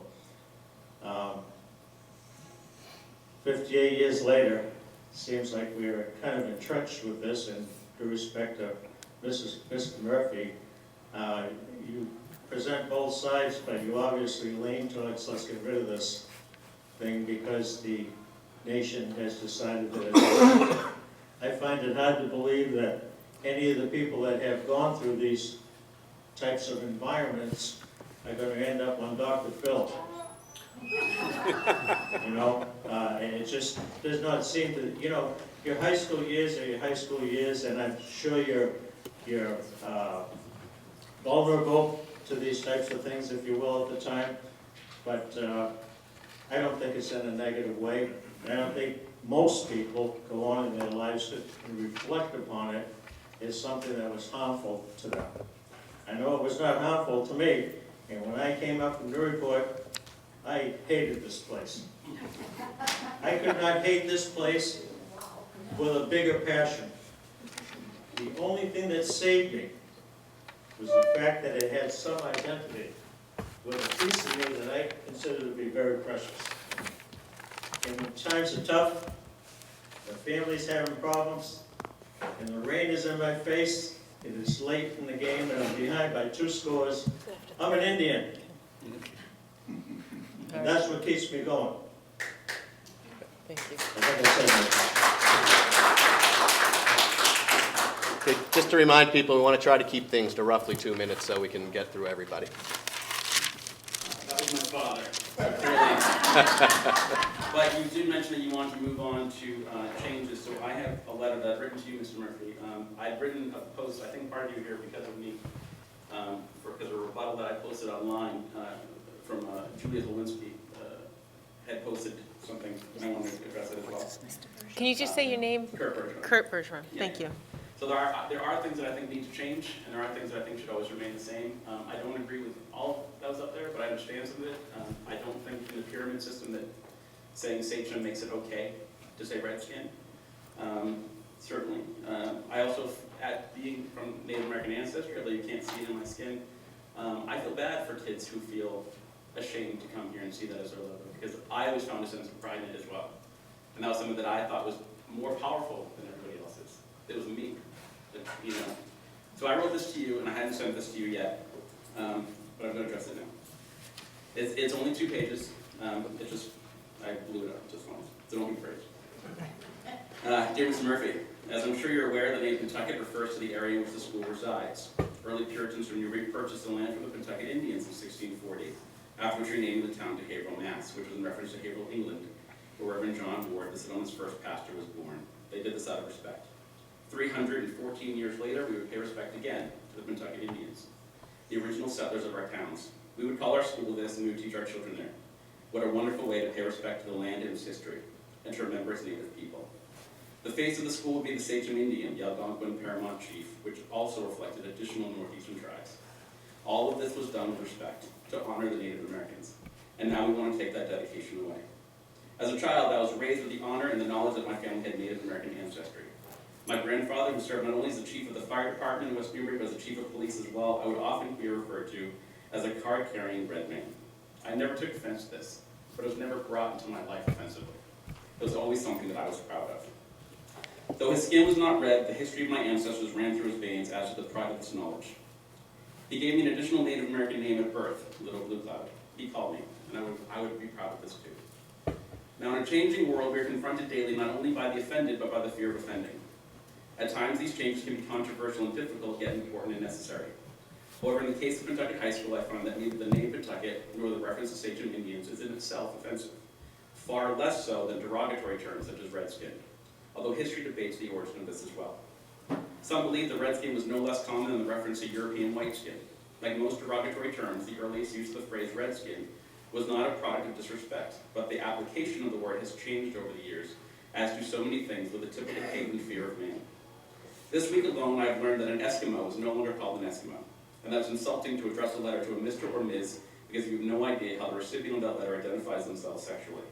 [SPEAKER 14] 58 years later, seems like we're kind of entrenched with this, and due respect to Mr. Murphy, you present both sides, but you obviously lean towards let's get rid of this thing because the nation has decided that it's I find it hard to believe that any of the people that have gone through these types of environments are going to end up on Dr. Phil. You know, and it just does not seem to, you know, your high school years are your high school years, and I'm sure you're vulnerable to these types of things, if you will, at the time, but I don't think it's in a negative way. I don't think most people go on in their lives and reflect upon it as something that was harmful to them. I know it was not harmful to me, and when I came up from Newport, I hated this place. I could not hate this place with a bigger passion. The only thing that saved me was the fact that it had some identity with a piece of me that I consider to be very precious. And when times are tough, the family's having problems, and the rain is in my face, it is late in the game, and I'm behind by 2 scores, I'm an Indian. And that's what keeps me going.
[SPEAKER 1] Thank you.
[SPEAKER 14] I think I said that.
[SPEAKER 12] Okay, just to remind people, we want to try to keep things to roughly 2 minutes so we can get through everybody.
[SPEAKER 15] That was my father. But you did mention that you want to move on to changes, so I have a letter that I've written to you, Mr. Murphy. I've written a post, I think part of you here because of me, because of a rebuttal that I posted online from Julia Lewinsky had posted something, and I want to address it as well.
[SPEAKER 1] Can you just say your name?
[SPEAKER 15] Kurt Bergeron.
[SPEAKER 1] Kurt Bergeron,
[SPEAKER 15] Yeah.
[SPEAKER 1] thank you.
[SPEAKER 15] So there are things that I think need to change, and there are things that I think should always remain the same. I don't agree with all that was up there, but I understand some of it. I don't think in the pyramid system that saying sachem makes it okay to say redskin. Certainly. I also, at being from Native American ancestry, although you can't see it in my skin, I feel bad for kids who feel ashamed to come here and see that as their logo, because I always found a sense of pride in it as well. And that was something that I thought was more powerful than everybody else's. It was me. You know. So I wrote this to you, and I hadn't sent this to you yet, but I'm going to address it now. It's only 2 pages. It's just, I blew it up just once, so don't be afraid. Dear Mr. Murphy, as I'm sure you're aware, the name Pentucket refers to the area in which the school resides. Early Puritans from New York purchased the land from the Pentucket Indians in 1640, after which renamed the town to Haverhill, Mass., which was in reference to Haverhill, England, where Reverend John Ward, the settlement's first pastor, was born. They did this out of respect. 314 years later, we would pay respect again to the Pentucket Indians, the original settlers of our towns. We would call our school this, and we would teach our children there. What a wonderful way to pay respect to the land and its history, and to remember its native people. The face of the school would be the Sachem Indian, the Algonquin Paramount Chief, which also reflected additional northeastern tribes. All of this was done with respect, to honor the Native Americans. And now we want to take that dedication away. As a child, I was raised with the honor and the knowledge that my family had Native American ancestry. My grandfather, who served not only as the chief of the fire department in West Newbury, but as the chief of police as well, I would often be referred to as a card-carrying red man. I never took offense to this, but it was never brought into my life offensively. It was always something that I was proud of. Though his skin was not red, the history of my ancestors ran through his veins, as did the pride of this knowledge. He gave me an additional Native American name at birth, Little Blue Cloud. He called me, and I would be proud of this too. Now, in a changing world, we are confronted daily not only by the offended, but by the fear of offending. At times, these changes can be controversial and difficult, yet important and necessary. However, in the case of Pentucket High School, I found that neither the name Pentucket nor the reference to Sachem Indians is in itself offensive, far less so than derogatory terms such as redskin, although history debates the origin of this as well. Some believe the redskin was no less common than the reference to European white skin. Like most derogatory terms, the earliest use of the phrase redskin was not a product of disrespect, but the application of the word has changed over the years, as do so many things with a typical hate and fear of man. This week alone, I've learned that an Eskimo is no longer called an Eskimo, and that it's insulting to address a letter to a Mr. or Ms. because you have no idea how the recipient of that letter identifies themselves sexually.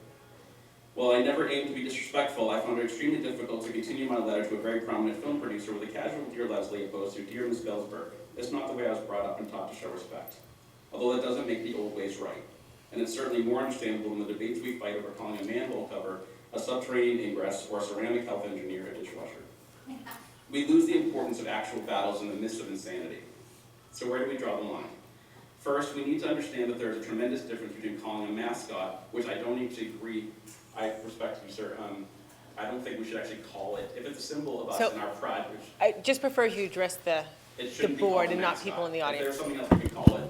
[SPEAKER 15] While I never aimed to be disrespectful, I found it extremely difficult to continue my letter to a very prominent film producer with a casual Dear Leslie opposed to Dear Ms. Bellsberg. It's not the way I was brought up and taught to show respect, although that doesn't make the old ways right. And it's certainly more understandable than the debates we fight over calling a manhole cover a subterranean ingress or a ceramic health engineer a dishwasher. We lose the importance of actual battles in the midst of insanity. So where do we draw the line? First, we need to understand that there is a tremendous difference between calling a mascot, which I don't need to agree, I respect you, sir, I don't think we should actually call it, if it's a symbol of us
[SPEAKER 1] So-
[SPEAKER 15] and our pride, which
[SPEAKER 1] I just prefer you address the
[SPEAKER 15] it shouldn't be
[SPEAKER 1] board
[SPEAKER 15] called a
[SPEAKER 1] and not
[SPEAKER 15] mascot.
[SPEAKER 1] people in the
[SPEAKER 15] If
[SPEAKER 1] audience.
[SPEAKER 15] there's something else we could call it,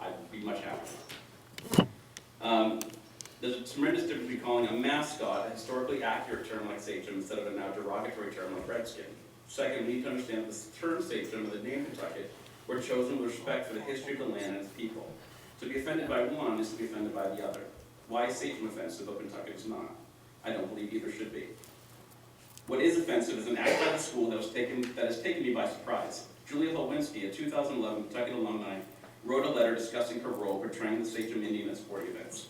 [SPEAKER 15] I'd be much happier. There's a tremendous difference between calling a mascot a historically accurate term like Sachem instead of a now derogatory term like redskin. Second, we need to understand that the term Sachem and the name Pentucket were chosen with respect for the history of the land and its people. To be offended by one is to be offended by the other. Why is Sachem offensive, but Pentucket is not? I don't believe either should be. What is offensive is an act by the school that has taken me by surprise. Julia Holwinski, a 2011 Pentucket alumni, wrote a letter discussing her role portraying the Sachem Indian at sporting events.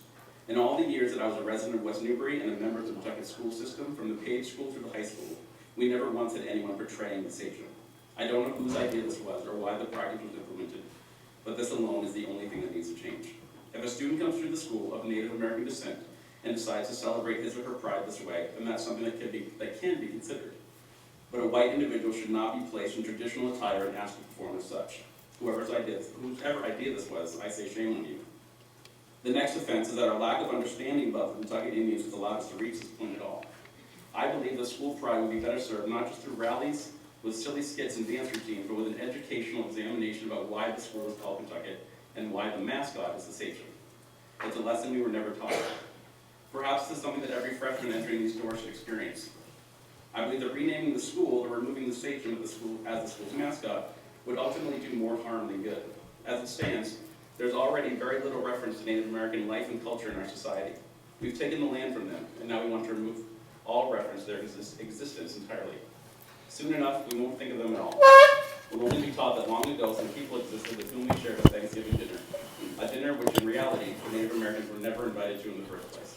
[SPEAKER 15] In all the years that I was a resident of West Newbury and a member of the Pentucket school system, from the Page School through the high school, we never once had anyone portraying the Sachem. I don't know whose idea this was or why the practice was implemented, but this alone is the only thing that needs to change. If a student comes through the school of Native American descent and decides to celebrate his or her pride this way, then that's something that can be considered. But a white individual should not be placed in traditional attire and asked to perform as such. Whoever idea this was, I say shame on you. The next offense is that our lack of understanding about the Pentucket Indians has allowed us to reach this point at all. I believe that school pride would be better served not just through rallies with silly skits and dance routines, but with an educational examination about why the school is called Pentucket and why the mascot is the Sachem. It's a lesson we were never taught. Perhaps this is something that every freshman entering these doors should experience. I believe that renaming the school or removing the Sachem of the school as the school's mascot would ultimately do more harm than good. As it stands, there's already very little reference to Native American life and culture in our society. We've taken the land from them, and now we want to remove all reference to their existence entirely. Soon enough, we won't think of them at all. We'll only be taught that long ago some people existed with whom we shared a Thanksgiving dinner, a dinner which in reality the Native Americans were never invited to in the first place.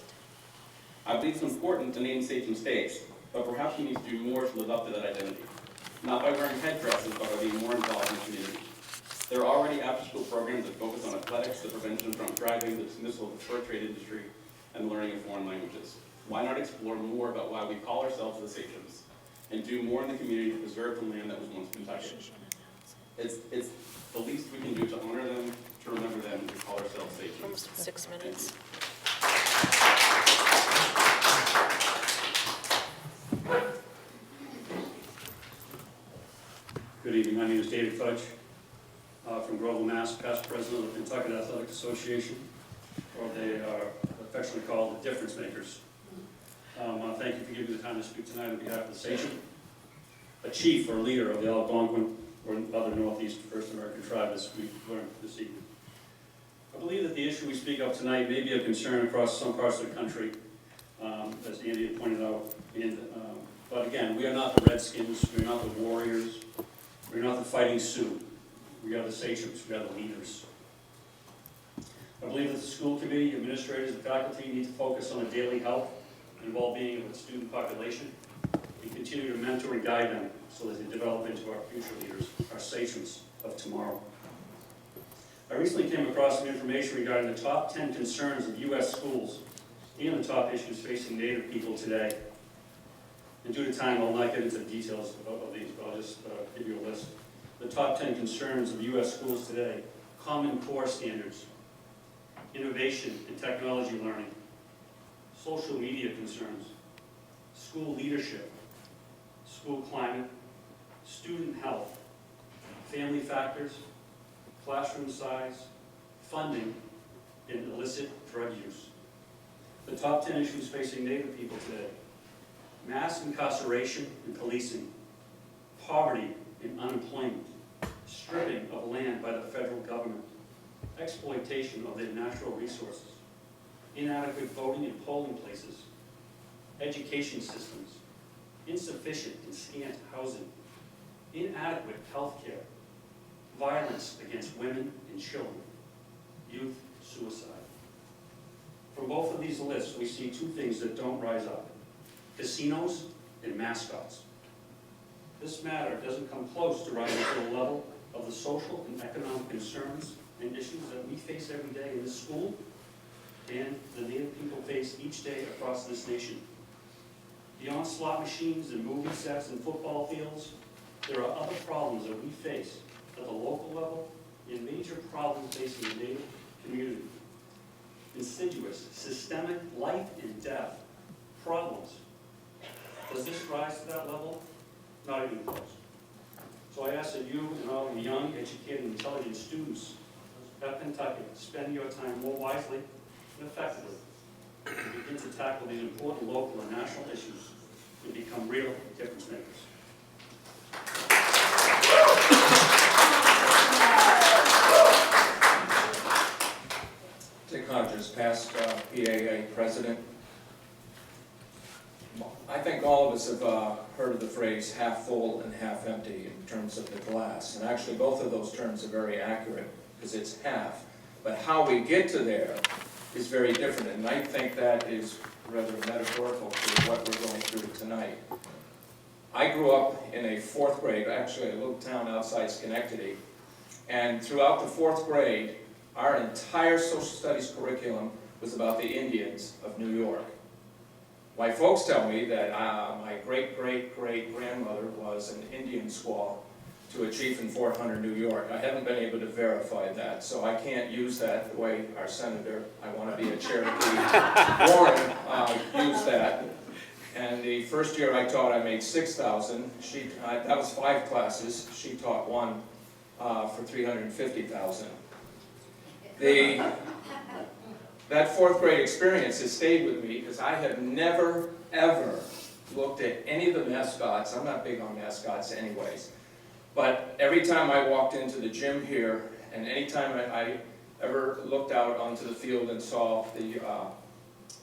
[SPEAKER 15] I believe it's important to name Sachem states, but perhaps we need to do more to live up to that identity. Not by wearing headdresses, but by being more involved in the community. There are already after-school programs that focus on athletics, the prevention of drunk driving, the dismissal of the fur trade industry, and the learning of foreign languages. Why not explore more about why we call ourselves the Sachems, and do more in the community to preserve the land that was once Pentucket? It's the least we can do to honor them, to remember them, and to call ourselves Sachems.
[SPEAKER 3] Almost 6 minutes.
[SPEAKER 16] Good evening, my name is David Fudge, from Groveland, Mass., past president of the Pentucket Athletic Association, or they are affectionately called the Difference Makers. Thank you for giving me the time to speak tonight on behalf of the Sachem, a chief or leader of the Algonquin or other Northeast First American tribe, as we learned this evening. I believe that the issue we speak of tonight may be of concern across some parts of the country, as Andy had pointed out. But again, we are not the Redskins, we are not the Warriors, we are not the Fighting Sioux. We are the Sachems, we are the leaders. I believe that the school committee, administrators, and faculty need to focus on the daily health and well-being of the student population and continue to mentor and guide them so that they develop into our future leaders, our Sachems of tomorrow. I recently came across some information regarding the top 10 concerns of U.S. schools and the top issues facing Native people today. And due to time, I'll not get into the details of these, but I'll just give you a list. the top 10 concerns of U.S. schools today, Common Core standards, innovation and technology learning, social media concerns, school leadership, school climate, student health, family factors, classroom size, funding, and illicit drug use. The top 10 issues facing Native people today: mass incarceration and policing, poverty and unemployment, stripping of land by the federal government, exploitation of their natural resources, inadequate voting and polling places, education systems, insufficient and scant housing, inadequate health care, violence against women and children, youth suicide. From both of these lists, we see two things that don't rise up: casinos and mascots. This matter doesn't come close to rising to the level of the social and economic concerns and issues that we face every day in this school and the Native people face each day across this nation. Beyond slot machines and movie sets and football fields, there are other problems that we face at the local level and major problems facing the Native community. Insidious, systemic life and death problems. Does this rise to that level? Not even close. So I ask that you and all the young, educated, intelligent students at Pentucket spend your time more wisely and effectively and begin to tackle these important local and national issues and become real difference makers.
[SPEAKER 17] Dick Hodges, past PAA president. I think all of us have heard of the phrase half full and half empty in terms of the glass. And actually both of those terms are very accurate because it's half. But how we get to there is very different. And I think that is rather metaphorical for what we're going through tonight. I grew up in a fourth grade, actually a little town outside Schenectady. And throughout the fourth grade, our entire social studies curriculum was about the Indians of New York. My folks tell me that my great-great-great-grandmother was an Indian squaw to a chief in Fort Hunter, New York. I haven't been able to verify that, so I can't use that the way our senator, I want to be a Cherokee, Warren, used that. And the first year I taught, I made 6,000. That was 5 classes. She taught one for 350,000. That fourth grade experience has stayed with me because I have never, ever looked at any of the mascots. I'm not big on mascots anyways. But every time I walked into the gym here, and any time I ever looked out onto the field and saw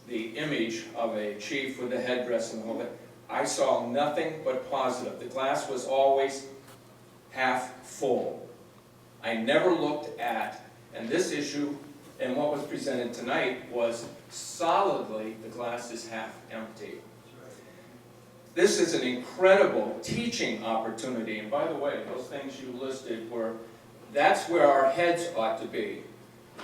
[SPEAKER 17] the image of a chief with a headdress and all that, I saw nothing but positive. The glass was always half full. I never looked at, and this issue and what was presented tonight was solidly the glass is half empty. This is an incredible teaching opportunity. And by the way, those things you listed that's where our heads ought to be.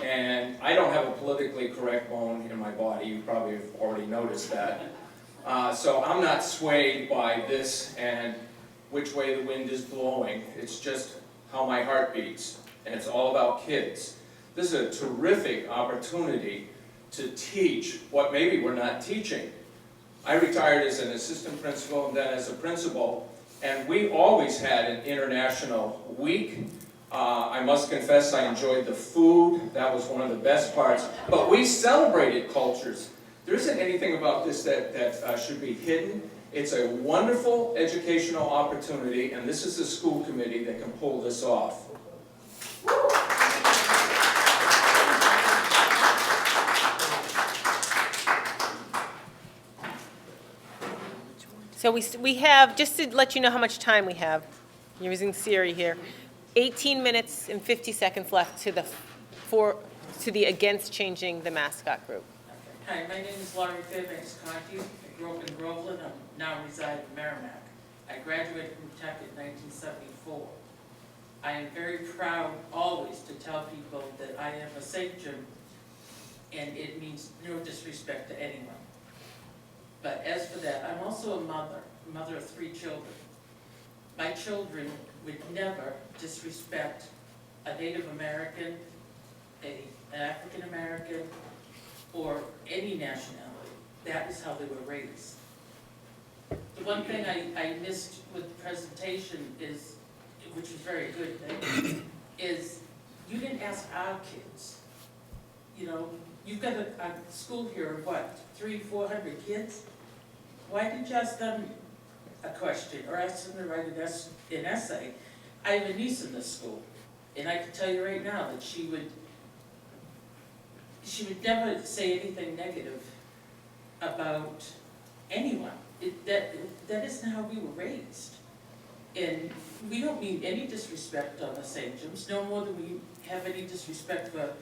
[SPEAKER 17] And I don't have a politically correct bone in my body. You probably have already noticed that. So I'm not swayed by this and which way the wind is blowing. It's just how my heart beats. And it's all about kids. This is a terrific opportunity to teach what maybe we're not teaching. I retired as an assistant principal and then as a principal, and we always had an international week. I must confess I enjoyed the food. That was one of the best parts. But we celebrated cultures. There isn't anything about this that should be hidden. It's a wonderful educational opportunity, and this is the school committee that can pull this off.
[SPEAKER 1] So we have, just to let you know how much time we have, you're using Siri here, 18 minutes and 50 seconds left to the against changing the mascot group.
[SPEAKER 18] Hi, my name is Laurie Fairbanks-Conkey. I grew up in Groveland. I now reside in Merrimack. I graduated from Tech in 1974. I am very proud always to tell people that I am a sachem, and it means no disrespect to anyone. But as for that, I'm also a mother of 3 children. My children would never disrespect a Native American, an African American, or any nationality. That is how they were raised. The one thing I missed with the presentation is, which was very good, is you didn't ask our kids. You know, you've got a school here of what, 300-400 kids? Why didn't you ask them a question or ask them to write an essay? I have a niece in this school, and I can tell you right now that she would never say anything negative about anyone. That isn't how we were raised. And we don't mean any disrespect on the Sachems, no more than we have any disrespect for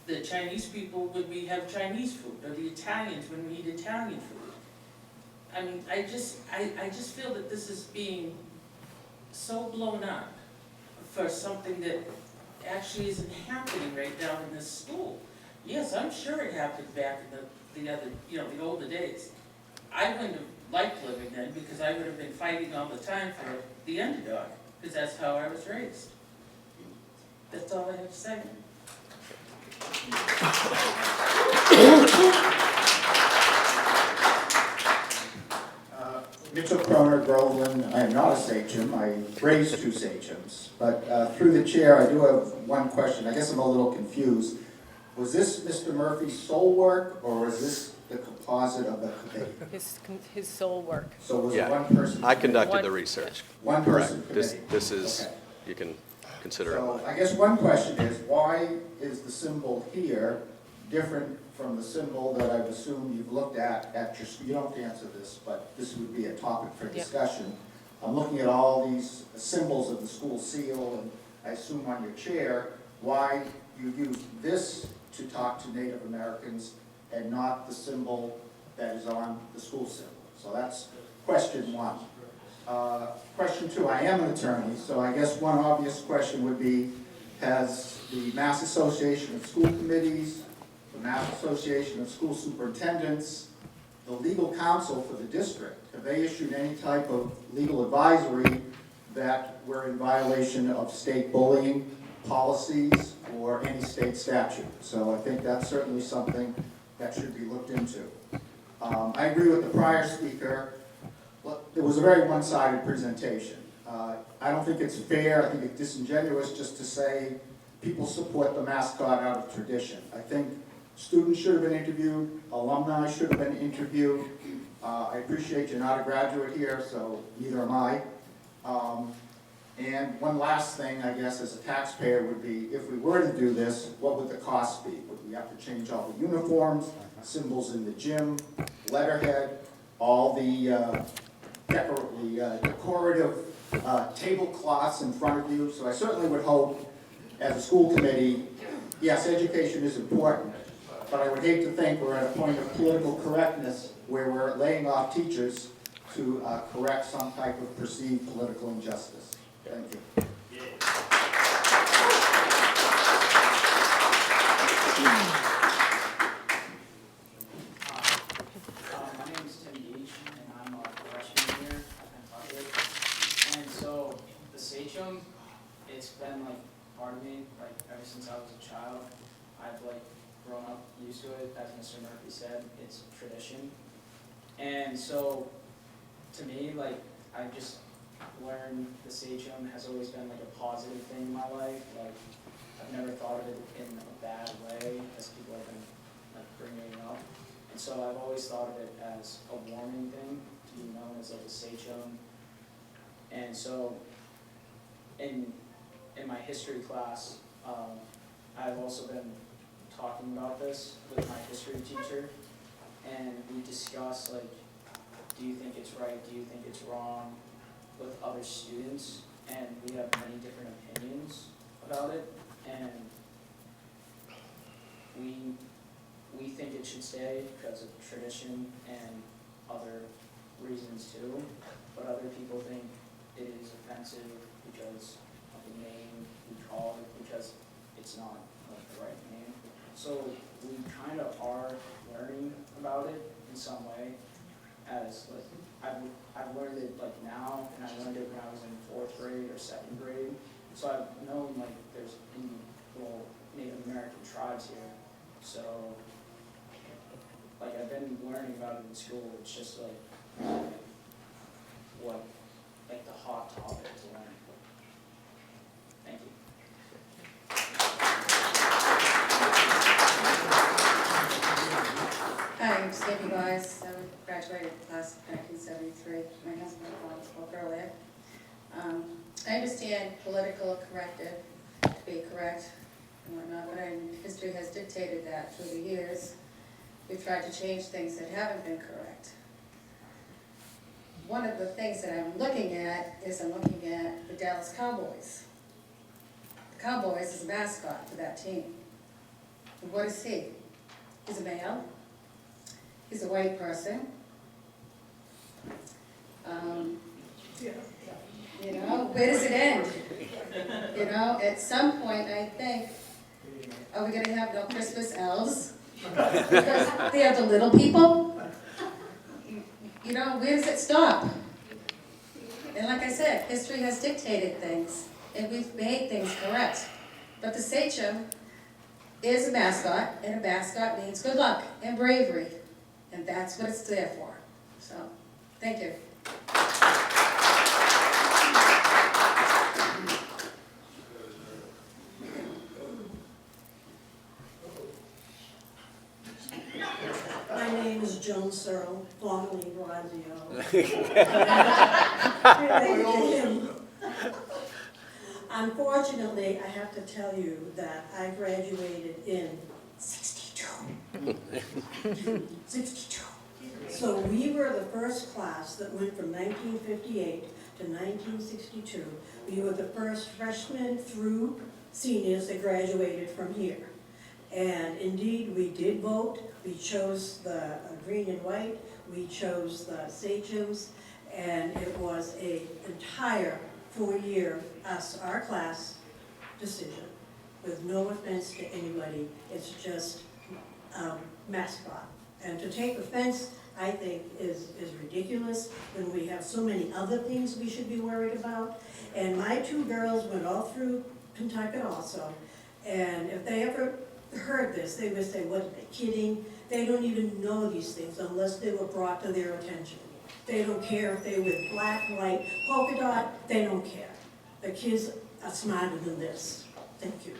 [SPEAKER 18] the Chinese people when we have Chinese food, or the Italians when we eat Italian food. I mean, I just feel that this is being so blown up for something that actually isn't happening right now in this school. Yes, I'm sure it happened back in the other, the older days. I wouldn't have liked living then, because I would have been fighting all the time for the underdog, because that's how I was raised. That's all I have to say.
[SPEAKER 13] Mitchell Croner, Groveland. I am not a sachem. I raised 2 sachems. But through the chair, I do have one question. I guess I'm a little confused. Was this Mr. Murphy's sole work, or was this the composite of the committee?
[SPEAKER 1] His sole work.
[SPEAKER 13] So was
[SPEAKER 12] Yeah.
[SPEAKER 13] it one person?
[SPEAKER 12] I conducted the research.
[SPEAKER 13] One person
[SPEAKER 12] Correct. This,
[SPEAKER 13] committee?
[SPEAKER 12] this is,
[SPEAKER 13] Okay.
[SPEAKER 12] you can consider it
[SPEAKER 13] So
[SPEAKER 12] mine.
[SPEAKER 13] I guess one question is, why is the symbol here different from the symbol that I've assumed you've looked at your, you don't have to answer this, but this would be a topic for discussion. I'm looking at all these symbols of the school seal, and I assume on your chair, why you use this to talk to Native Americans and not the symbol that is on the school symbol. So that's question one. Question two, I am an attorney, so I guess one obvious question would be, has the Mass Association of School Committees, the Mass Association of School Superintendents, the legal counsel for the district, have they issued any type of legal advisory that we're in violation of state bullying policies or any state statute? So I think that's certainly something that should be looked into. I agree with the prior speaker. Well, it was a very one-sided presentation. I don't think it's fair, I think it's disingenuous just to say people support the mascot out of tradition. I think students should have been interviewed, alumni should have been interviewed. I appreciate you're not a graduate here, so neither am I. And one last thing, I guess, as a taxpayer would be, if we were to do this, what would the cost be? Would we have to change all the uniforms, symbols in the gym, letterhead, all the decorative tablecloths in front of you? So I certainly would hope, as a school committee, yes, education is important, but I would hate to think we're at a point of political correctness where we're laying off teachers to correct some type of perceived political injustice. Thank you.
[SPEAKER 19] My name is Tim Deach, and I'm a freshman here at Pentucket. And so the sachem, it's been like part of me, like ever since I was a child. I've like grown up used to it, as Mr. Murphy said, it's tradition. And so to me, like I just learned the sachem has always been like a positive thing in my life. Like I've never thought of it in a bad way, as people have been like bringing it up. And so I've always thought of it as a warming thing, to be known as like a sachem. And so in my history class, I've also been talking about this with my history teacher, and we discuss like, do you think it's right, do you think it's wrong, with other students, and we have many different opinions about it, and we think it should stay because of tradition and other reasons too, but other people think it is offensive because of the name we call it, because it's not like the right name. So we kind of are learning about it in some way, as like I've learned it like now, and I learned it when I was in 4th grade or 2nd grade. So I've known like there's little Native American tribes here. So like I've been learning about it in school. It's just like what like the hot topic to learn. Thank you.
[SPEAKER 20] Hi, I'm Stacey Wise. I graduated class of 1973. My husband spoke earlier. I understand political corrective to be correct and whatnot, but history has dictated that through the years. We've tried to change things that haven't been correct. One of the things that I'm looking at is I'm looking at the Dallas Cowboys. The Cowboys is a mascot for that team. And what is he? He's a male. He's a white person. You know, where does it end? You know, at some point, I think, are we going to have no Christmas elves? Because they are the little people? You know, where does it stop? And like I said, history has dictated things, and we've made things correct. But the sachem is a mascot, and a mascot means good luck and bravery. And that's what it's there for. So, thank you.
[SPEAKER 21] My name is Joan Searle, formerly Brazio. Unfortunately, I have to tell you that I graduated in 62. 62. So we were the first class that went from 1958 to 1962. We were the first freshmen through seniors that graduated from here. And indeed, we did vote. We chose the green and white. We chose the sachems. And it was an entire 4-year, our class decision, with no offense to anybody. It's just mascot. And to take offense, I think, is ridiculous when we have so many other things we should be worried about. And my 2 girls went all through Pentucket also. And if they ever heard this, they would say, what are they kidding? They don't even know these things unless they were brought to their attention. They don't care if they wear black, white, polka dot, they don't care. The kids are smarter than this. Thank you.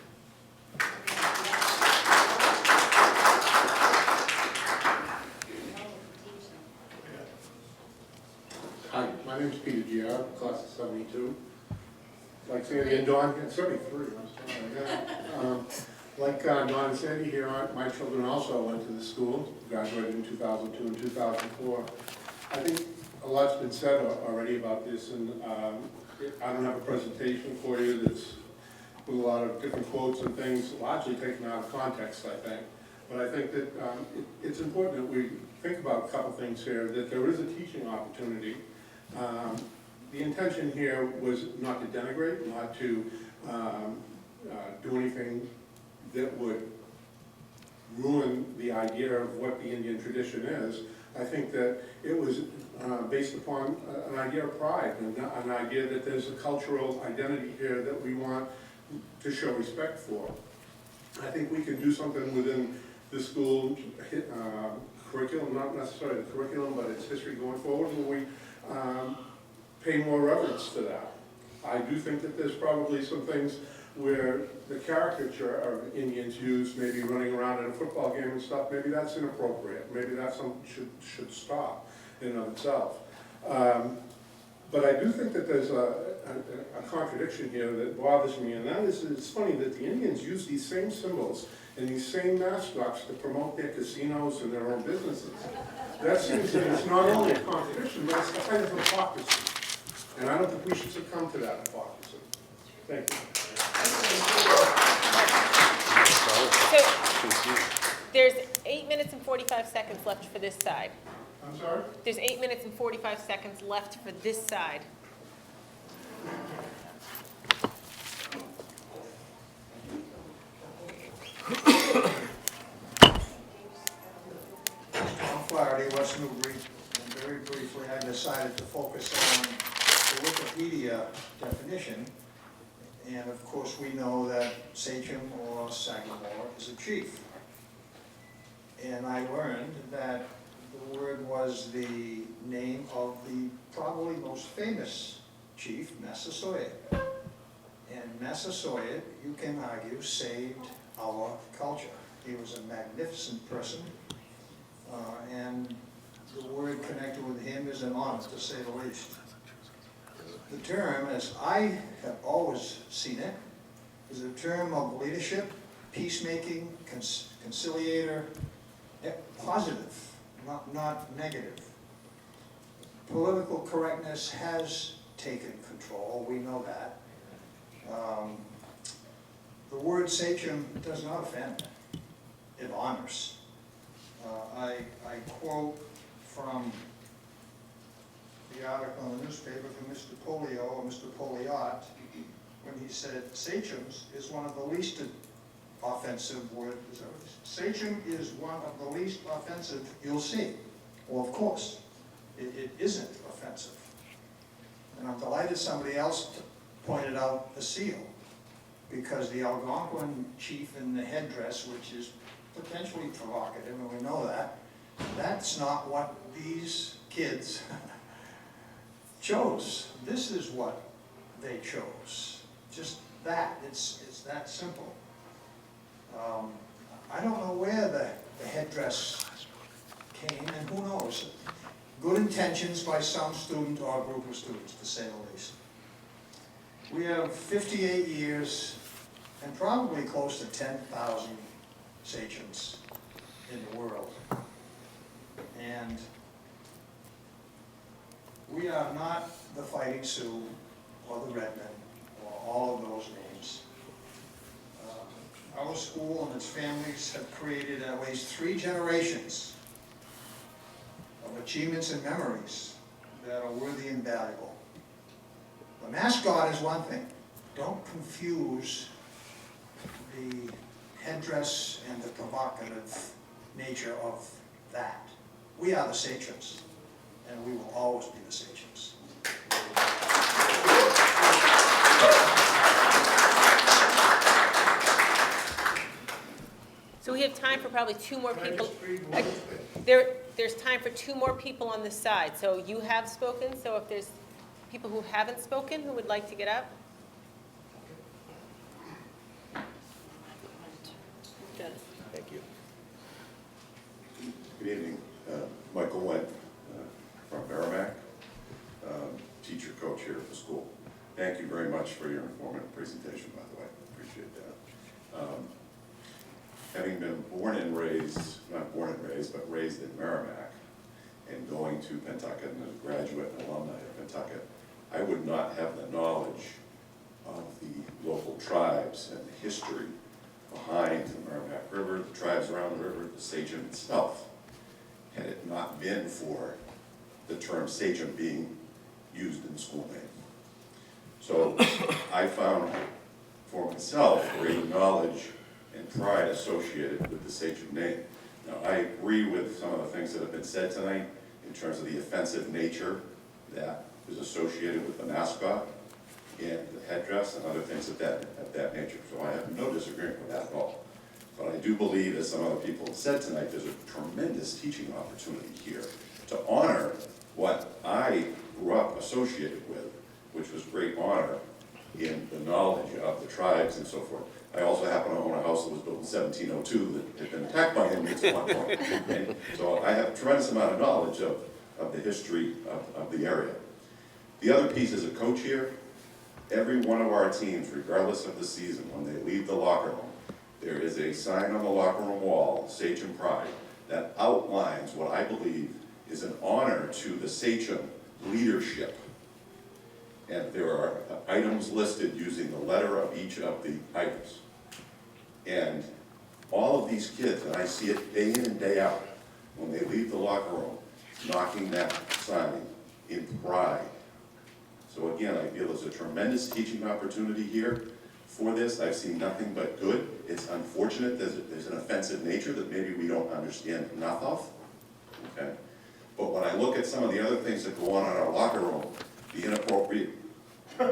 [SPEAKER 22] Hi, my name is Peter Giard, class of 72. Like Sandy and Dawn, 73, I'm sorry. Yeah. Like Dawn and Sandy here, my children also went to the school, graduated in 2002 and 2004. I think a lot's been said already about this, and I don't have a presentation for you that's with a lot of different quotes and things, largely taken out of context, I think. But I think that it's important that we think about a couple things here, that there is a teaching opportunity. The intention here was not to denigrate, not to do anything that would ruin the idea of what the Indian tradition is. I think that it was based upon an idea of pride, and an idea that there's a cultural identity here that we want to show respect for. I think we can do something within the school curriculum, not necessarily the curriculum, but its history going forward, where we pay more reverence to that. I do think that there's probably some things where the caricature of Indians used, maybe running around at a football game and stuff, maybe that's inappropriate. Maybe that's something should stop in and of itself. But I do think that there's a contradiction here that bothers me, and that is, it's funny that the Indians use these same symbols and these same mascots to promote their casinos and their own businesses. That seems that it's not only a contradiction, but it's a kind of hypocrisy. And I don't think we should succumb to that hypocrisy. Thank you.
[SPEAKER 1] So, there's 8 minutes and 45 seconds left for this side.
[SPEAKER 22] I'm sorry?
[SPEAKER 1] There's 8 minutes and 45 seconds left for this side.
[SPEAKER 23] I'm Flaherty, West Newbury, and very briefly, I missed
[SPEAKER 13] decided to focus on the Wikipedia definition. And of course, we know that sachem or sagamore is a chief. And I learned that the word was the name of the probably most famous chief, Massasoit. And Massasoit, you can argue, saved our culture. He was a magnificent person, and the word connected with him is an honor, to say the least. The term, as I have always seen it, is a term of leadership, peacemaking, conciliator, positive, not negative. Political correctness has taken control, we know that. The word sachem does not offend, it honors. I quote from the article in the newspaper from Mr. Polio, or Mr. Poliot, when he said, sachems is one of the least offensive words. Sachem is one of the least offensive you'll see. Well, of course, it isn't offensive. And I'm delighted somebody else pointed out the seal, because the Algonquin chief in the headdress, which is potentially provocative, and we know that, that's not what these kids chose. This is what they chose. Just that, it's that simple. I don't know where the headdress came, and who knows. Good intentions by some student or group of students, to say the least. We have 58 years and probably close to 10,000 sachems in the world. And we are not the Fighting Sioux or the Redmen or all of those names. Our school and its families have created at least 3 generations of achievements and memories that are worthy and valuable. The mascot is one thing. Don't confuse the headdress and the provocative nature of that. We are the sachems, and we will always be the sachems.
[SPEAKER 1] So we have time for probably 2 more people. There's time for 2 more people on this side. So you have spoken, so if there's people who haven't spoken who would like to get up.
[SPEAKER 12] Thank you.
[SPEAKER 5] Good evening. Michael Wendt from Merrimack, teacher coach here at the school. Thank you very much for your informative presentation, by the way. Appreciate that. Having been born and raised, not born and raised, but raised in Merrimack, and going to Pentucket and as a graduate and alumni of Pentucket, I would not have the knowledge of the local tribes and the history behind the Merrimack River, the tribes around the river, the sachem itself, had it not been for the term sachem being used in the school name. So I found for myself great knowledge and pride associated with the sachem name. Now, I agree with some of the things that have been said tonight in terms of the offensive nature that is associated with the mascot and the headdress and other things of that nature. So I have no disagreement with that at all. But I do believe, as some other people have said tonight, there's a tremendous teaching opportunity here to honor what I grew up associated with, which was great honor in the knowledge of the tribes and so forth. I also happen to own a house that was built in 1702 that had been attacked by Indians at one point. And so I have a tremendous amount of knowledge of the history of the area. The other piece as a coach here, every one of our teams, regardless of the season, when they leave the locker room, there is a sign on the locker room wall, Sachem Pride, that outlines what I believe is an honor to the Sachem leadership. And there are items listed using the letter of each of the items. And all of these kids, and I see it day in and day out, when they leave the locker room, knocking that sign in pride. So again, I feel there's a tremendous teaching opportunity here for this. I've seen nothing but good. It's unfortunate there's an offensive nature that maybe we don't understand enough of. Okay? But when I look at some of the other things that go on in our locker room, the inappropriate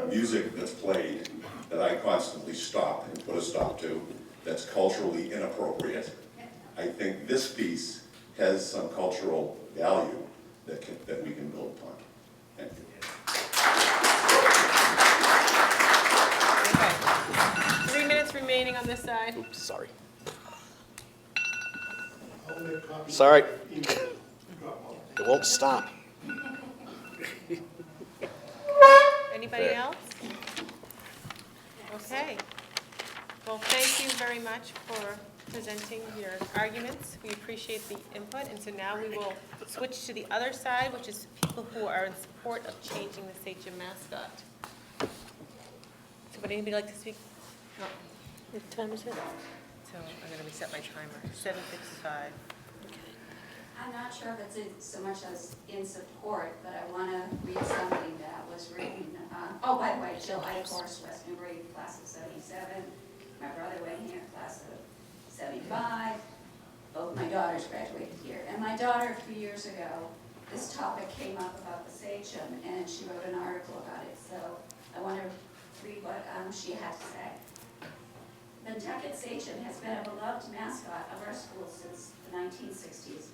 [SPEAKER 5] music that's played, that I constantly stop and put a stop to, that's culturally inappropriate, I think this piece has some cultural value that we can build upon. Thank you.
[SPEAKER 1] Okay. 3 minutes remaining on this side.
[SPEAKER 12] Oops, sorry.
[SPEAKER 22] I'll make copies.
[SPEAKER 12] Sorry.
[SPEAKER 22] Drop off.
[SPEAKER 12] It won't stop.
[SPEAKER 1] Anybody
[SPEAKER 12] There.
[SPEAKER 1] else? Okay. Well, thank you very much for presenting your arguments. We appreciate the input, and so now we will switch to the other side, which is people who are in support of changing the Sachem mascot. So would anybody like to speak? No. What time is it? So I'm going to reset my timer, 7:55.
[SPEAKER 11] I'm not sure if it's so much as in support, but I want to read something that was written. Oh, by the way, Jill, I of course was in grade class of 77. My brother went here, class of 75. Both my daughters graduated here. And my daughter, a few years ago, this topic came up about the Sachem, and she wrote an article about it. So I want to read what she had to say. Pentucket Sachem has been a beloved mascot of our school since the 1960s.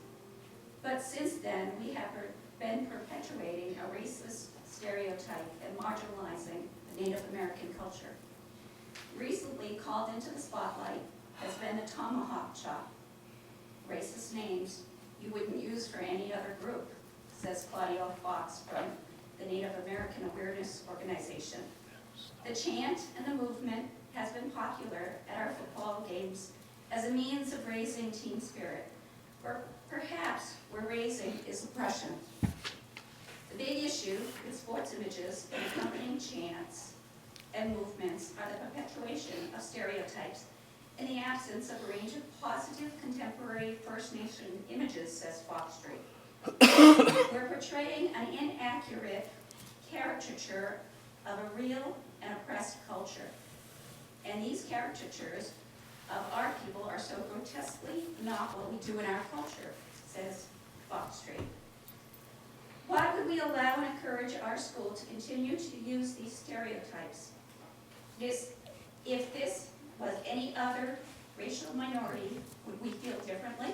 [SPEAKER 11] But since then, we have been perpetuating a racist stereotype and marginalizing the Native American culture. Recently called into the spotlight has been the tomahawk chop. Racist names you wouldn't use for any other group, says Claudio Fox from the Native American Awareness Organization. The chant and the movement has been popular at our football games as a means of raising team spirit. Or perhaps we're raising is oppression. The big issue with sports images and accompanying chants and movements are the perpetuation of stereotypes in the absence of a range of positive contemporary First Nation images, says Fox Street. We're portraying an inaccurate caricature of a real and oppressed culture. And these caricatures of our people are so grotesquely not what we do in our culture, says Fox Street. Why would we allow and encourage our school to continue to use these stereotypes? If this was any other racial minority, would we feel differently?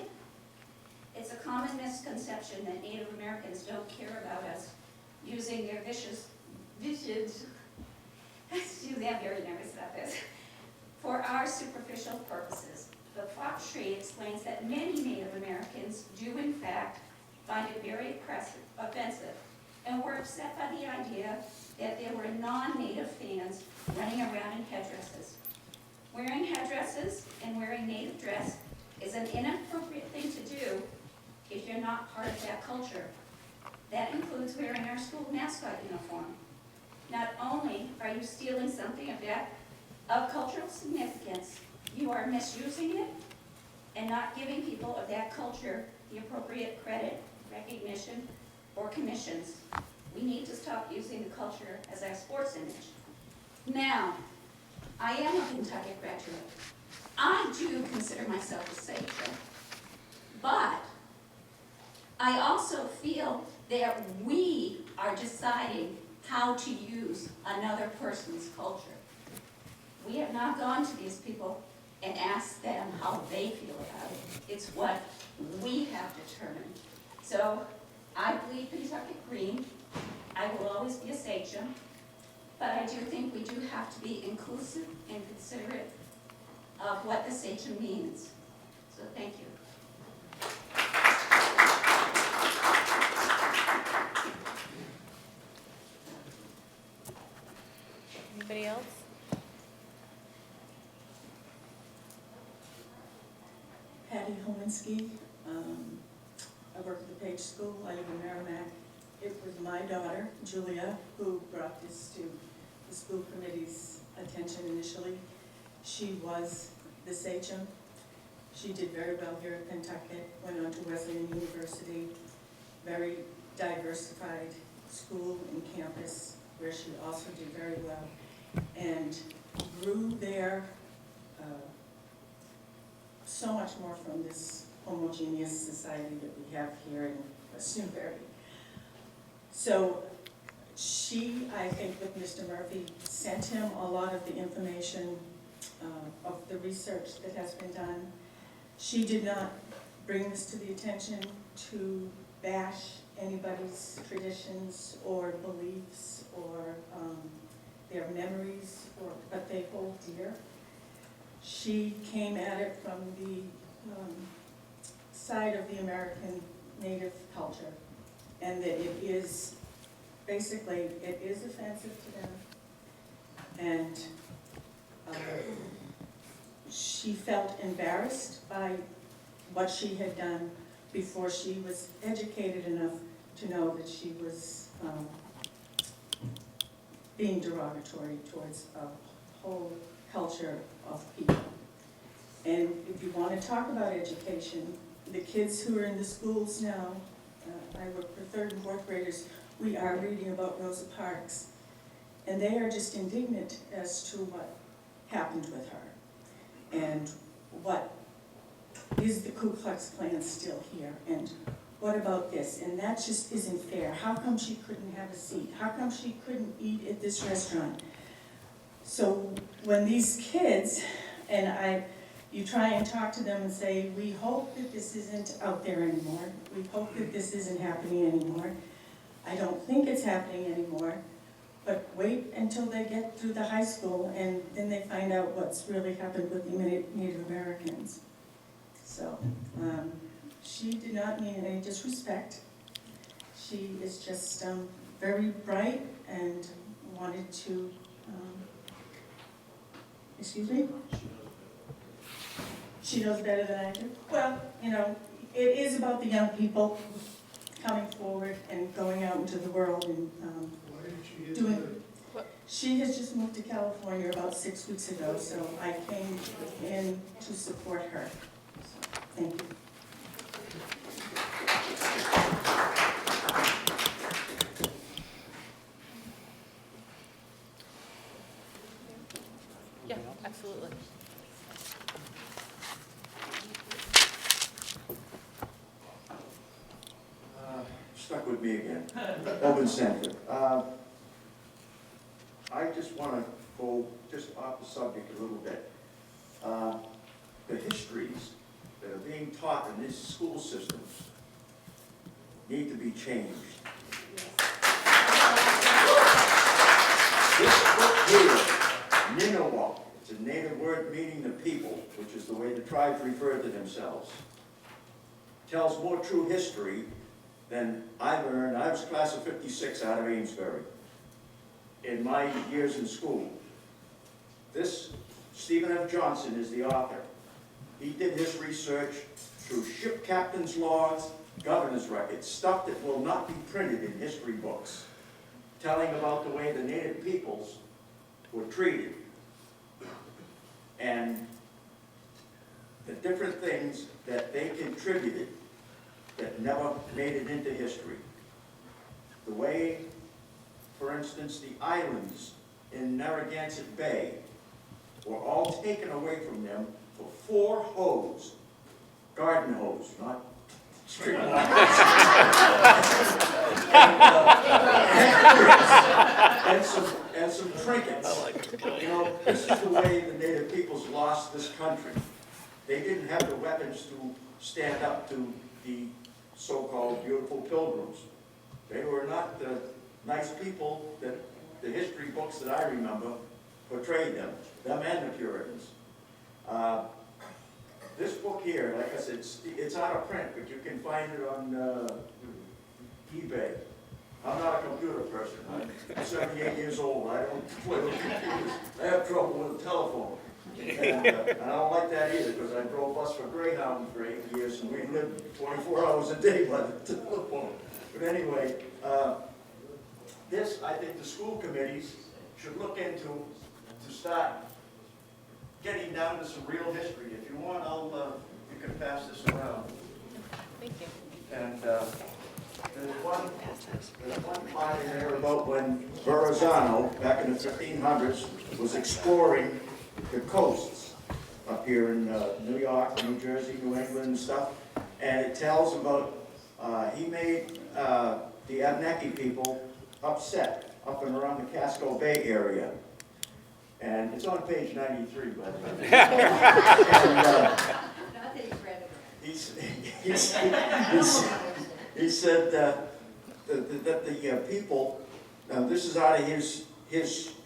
[SPEAKER 11] It's a common misconception that Native Americans don't care about us using their vicious, I'm very nervous about this, for our superficial purposes. But Fox Street explains that many Native Americans do in fact find it very offensive, and were upset by the idea that there were non-Native fans running around in headdresses. Wearing headdresses and wearing Native dress is an inappropriate thing to do if you're not part of that culture. That includes wearing our school mascot uniform. Not only are you stealing something of cultural significance, you are misusing it and not giving people of that culture the appropriate credit, recognition, or commissions. We need to stop using the culture as our sports image. Now, I am a Pentucket graduate. I do consider myself a Sachem, but I also feel that we are deciding how to use another person's culture. We have not gone to these people and asked them how they feel about it. It's what we have determined. So I bleed Pentucket green. I will always be a Sachem, but I do think we do have to be inclusive and considerate of what the Sachem means. So thank you.
[SPEAKER 1] Anybody else?
[SPEAKER 6] Patty Holinski. I work at the Page School. I live in Merrimack. It was my daughter, Julia, who brought this to the school committee's attention initially. She was the Sachem. She did very well here at Pentucket, went on to Wesleyan University, very diversified school and campus where she also did very well, and grew there so much more from this homogeneous society that we have here, and Snowberry. So she, I think with Mr. Murphy, sent him a lot of the information of the research that has been done. She did not bring this to the attention to bash anybody's traditions or beliefs or their memories, but they hold dear. She came at it from the side of the American Native culture, and that it is, basically, it is offensive to them. And she felt embarrassed by what she had done before she was educated enough to know that she was being derogatory towards a whole culture of people. And if you want to talk about education, the kids who are in the schools now, I work for 3rd and 4th graders, we are reading about Rosa Parks, and they are just indignant as to what happened with her. And what is the Ku Klux Klan still here? And what about this? And that just isn't fair. How come she couldn't have a seat? How come she couldn't eat at this restaurant? So when these kids, and you try and talk to them and say, we hope that this isn't out there anymore. We hope that this isn't happening anymore. I don't think it's happening anymore, but wait until they get through the high school and then they find out what's really happened with the Native Americans. So, she did not mean any disrespect. She is just very bright and wanted to, excuse me? She knows better than I do. Well, you know, it is about the young people coming forward and going out into the world and doing. She has just moved to California about 6 weeks ago, so I came in to support her. So, thank you.
[SPEAKER 1] Yeah, absolutely.
[SPEAKER 13] Stuck with me again. Urban centric. I just want to go just off the subject a little bit. The histories that are being taught in these school systems need to be changed. This book here, Ninawa, it's a native word meaning the people, which is the way the tribes refer to themselves, tells more true history than I learned. I was class of 56 out of Amesbury in my years in school. This, Stephen F. Johnson is the author. He did his research through ship captain's logs, governor's records, stuff that will not be printed in history books, telling about the way the native peoples were treated and the different things that they contributed that never made it into history. The way, for instance, the islands in Narragansett Bay were all taken away from them for 4 hose, garden hose, not street water. and some trinkets. You know, this is the way the native peoples lost this country. They didn't have the weapons to stand up to the so-called beautiful pilgrims. They were not the nice people that the history books that I remember portrayed them and the Puritans. This book here, like I said, it's out of print, but you can find it on eBay. I'm not a computer person. I'm 78 years old. I don't play with computers. I have trouble with a telephone. And I don't like that either, because I drove bus for Greyhound for 8 years, and we lived 24 hours a day by the telephone. But anyway, this, I think the school committees should look into to start getting down to some real history. If you want, you can pass this around.
[SPEAKER 1] Thank you.
[SPEAKER 13] And there's one part in there about when Verrazano, back in the 1500s, was exploring the coasts up here in New York, New Jersey, New England and stuff. And it tells about He made the Abnaki people upset up and around the Casco Bay area. And it's on page 93, by the way. He said that the people, this is out of his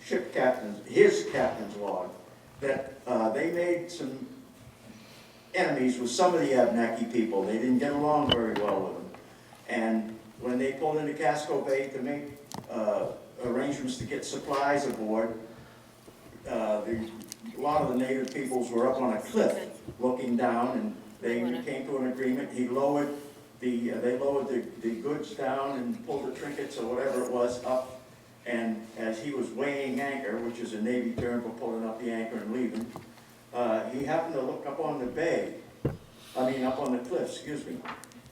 [SPEAKER 13] ship captain's, his captain's log, that they made some enemies with some of the Abnaki people. They didn't get along very well with them. And when they pulled into Casco Bay to make arrangements to get supplies aboard, a lot of the native peoples were up on a cliff looking down, and they came to an agreement. They lowered the goods down and pulled the trinkets or whatever it was up, and as he was weighing anchor, which is a Navy term for pulling up the anchor and leaving, he happened to look up on the bay, up on the cliff, excuse me,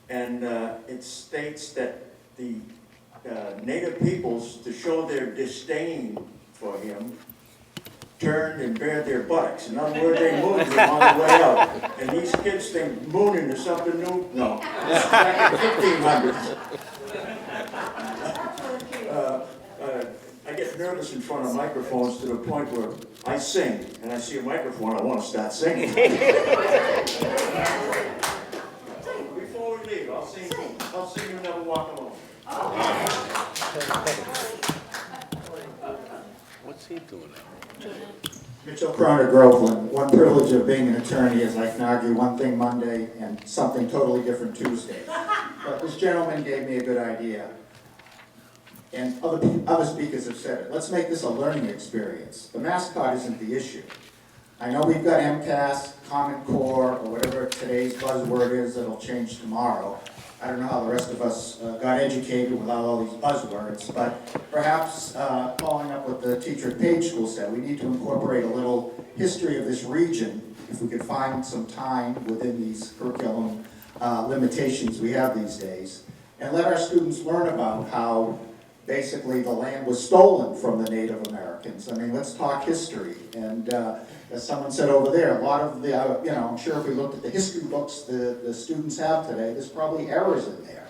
[SPEAKER 13] and it states that the native peoples, to show their disdain for him, turned and bared their buttocks. In other words, they moved him on the way out. And these kids think mooning is something new. No, this is back in the 1500s. I get nervous in front of microphones to the point where I sing, and I see a microphone, I want to start singing. Before we leave, I'll sing You Never Walk Alone.
[SPEAKER 2] What's he doing?
[SPEAKER 9] Mitchell Croner, Groveland. One privilege of being an attorney is I can argue one thing Monday and something totally different Tuesday. But this gentleman gave me a good idea. And other speakers have said it. Let's make this a learning experience. The mascot isn't the issue. I know we've got MCAS, Common Core, or whatever today's buzzword is that'll change tomorrow. I don't know how the rest of us got educated without all these buzzwords, but perhaps following up what the teacher at Page School said, we need to incorporate a little history of this region, if we could find some time within these curriculum limitations we have these days, and let our students learn about how basically the land was stolen from the Native Americans. I mean, let's talk history. And as someone said over there, a lot of the, I'm sure if we looked at the history books the students have today, there's probably errors in there.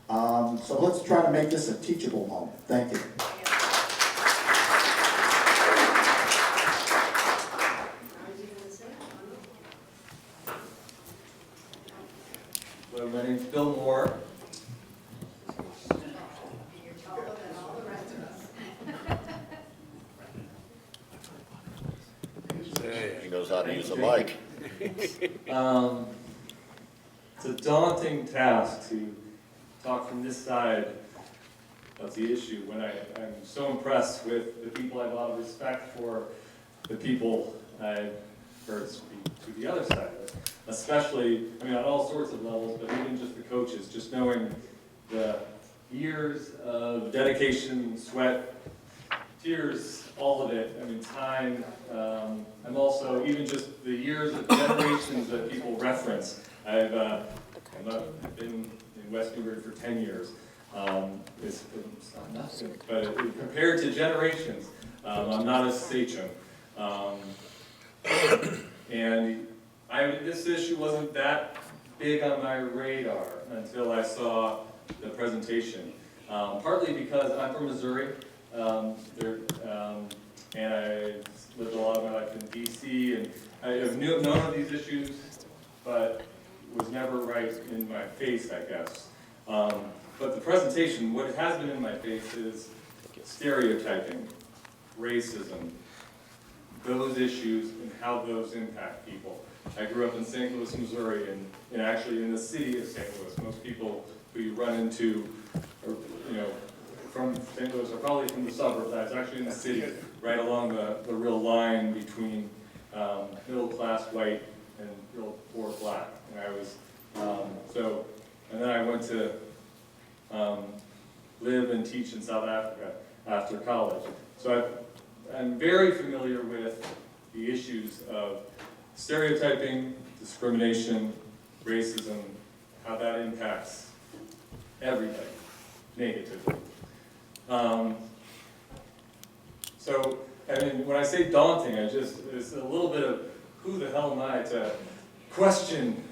[SPEAKER 9] So let's try to make this a teachable moment. Thank you.
[SPEAKER 10] Hello, my name's Bill Moore.
[SPEAKER 4] He knows how to use a mic.
[SPEAKER 10] It's a daunting task to talk from this side of the issue when I'm so impressed with the people I have a lot of respect for, the people I've heard speak to the other side of it. Especially, on all sorts of levels, but even just the coaches, just knowing the years of dedication, sweat, tears, all of it, time, I'm also, even just the years of generations that people reference. I've been in West Newbury for 10 years. It's not nothing, but compared to generations, I'm not a sachem. And this issue wasn't that big on my radar until I saw the presentation. Partly because I'm from Missouri, and I lived a lot of my life in DC, and I have known of these issues, but was never right in my face, I guess. But the presentation, what has been in my face is stereotyping, racism, those issues and how those impact people. I grew up in St. Louis, Missouri, and actually in the city of St. Louis. Most people who you run into, from St. Louis are probably from the suburbs. I was actually in the city, right along the real line between middle class white and real poor black. And I was, and then I went to live and teach in South Africa after college. So I'm very familiar with the issues of stereotyping, discrimination, racism, how that impacts everybody negatively. When I say daunting, it's a little bit of who the hell am I to question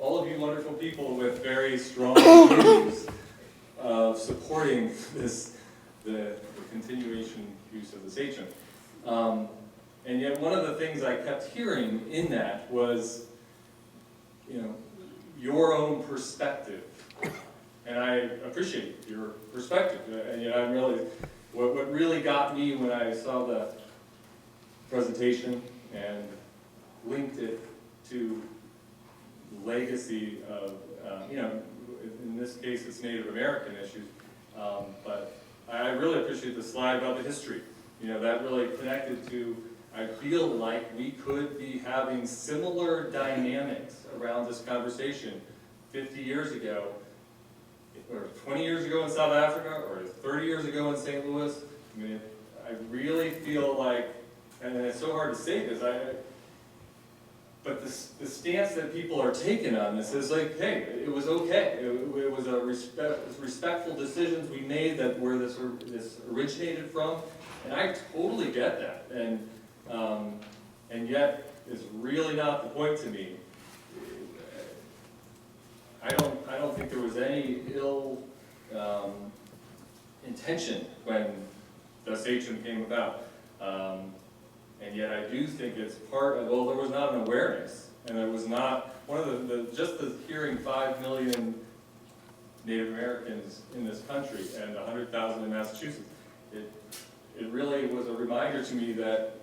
[SPEAKER 10] all of you wonderful people with very strong views of supporting the continuation use of the sachem. And yet one of the things I kept hearing in that was, your own perspective. And I appreciate your perspective. And yet I'm really, what really got me when I saw the presentation and linked it to legacy of, in this case it's Native American issues, but I really appreciate the slide about the history. That really connected to, I feel like we could be having similar dynamics around this conversation 50 years ago, or 20 years ago in South Africa, or 30 years ago in St. Louis. I mean, I really feel like, and it's so hard to say this, but the stance that people are taking on this is like, hey, it was okay. It was respectful decisions we made that where this originated from, and I totally get that. And yet, it's really not the point to me. I don't think there was any ill intention when the sachem came about. And yet I do think it's part of, well, there was not an awareness, and there was not, one of just the hearing 5 million Native Americans in this country and 100,000 in Massachusetts, it really was a reminder to me that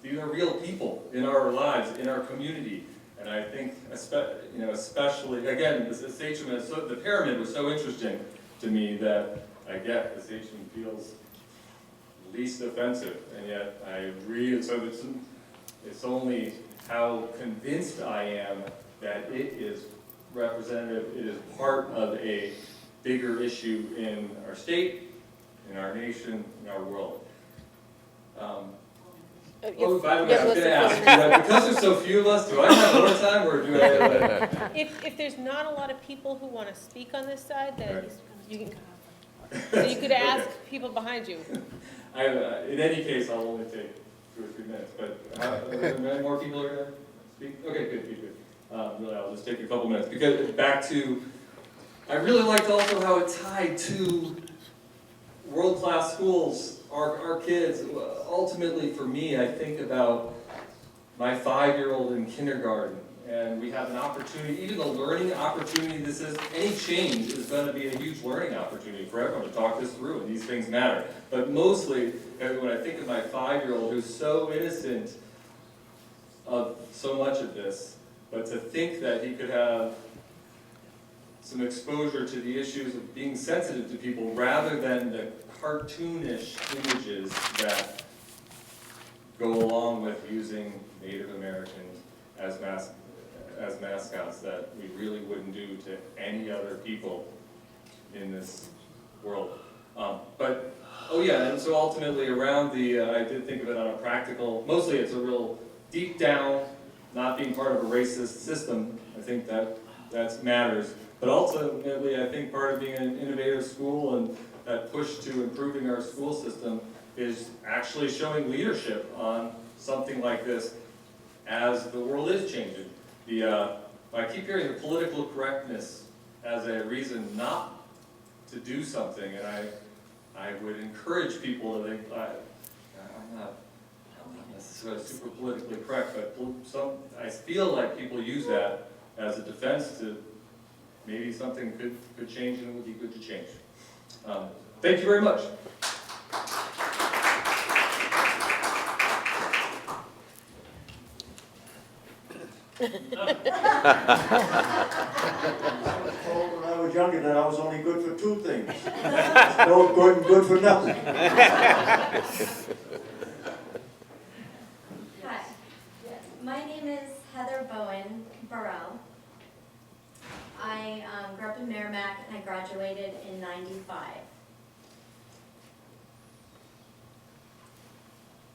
[SPEAKER 10] these are real people in our lives, in our community. And I think, especially, again, the sachem, the pyramid was so interesting to me that I get the sachem feels least offensive, and yet I really, so it's only how convinced I am that it is representative, it is part of a bigger issue in our state, in our nation, in our world. By the way, I was going to ask, because there's so few of us, do I have more time, or do I?
[SPEAKER 1] If there's not a lot of people who want to speak on this side, then you can, so you could ask people behind you.
[SPEAKER 10] In any case, I'll only take 2 or 3 minutes, but are there many more people who are going to speak? Okay, good. Really, I'll just take a couple minutes, because back to, I really liked also how it tied to world-class schools, our kids. Ultimately, for me, I think about my 5-year-old in kindergarten, and we have an opportunity, even the learning opportunity this is, any change is going to be a huge learning opportunity for everyone to talk this through, and these things matter. But mostly, when I think of my 5-year-old who's so innocent of so much of this, but to think that he could have some exposure to the issues of being sensitive to people rather than the cartoonish images that go along with using Native Americans as mascots that we really wouldn't do to any other people in this world. But, oh yeah, and so ultimately around I did think of it on a practical, mostly it's a real deep down, not being part of a racist system. I think that matters. But ultimately, I think part of being an innovative school and that push to improving our school system is actually showing leadership on something like this as the world is changing. I keep hearing the political correctness as a reason not to do something, and I would encourage people to think, I'm not necessarily super politically correct, but I feel like people use that as a defense to maybe something could change and it would be good to change. Thank you very much.
[SPEAKER 13] I was told when I was younger that I was only good for 2 things. No good and good for nothing.
[SPEAKER 7] Hi, my name is Heather Bowen Burrell. I grew up in Merrimack and I graduated in '95.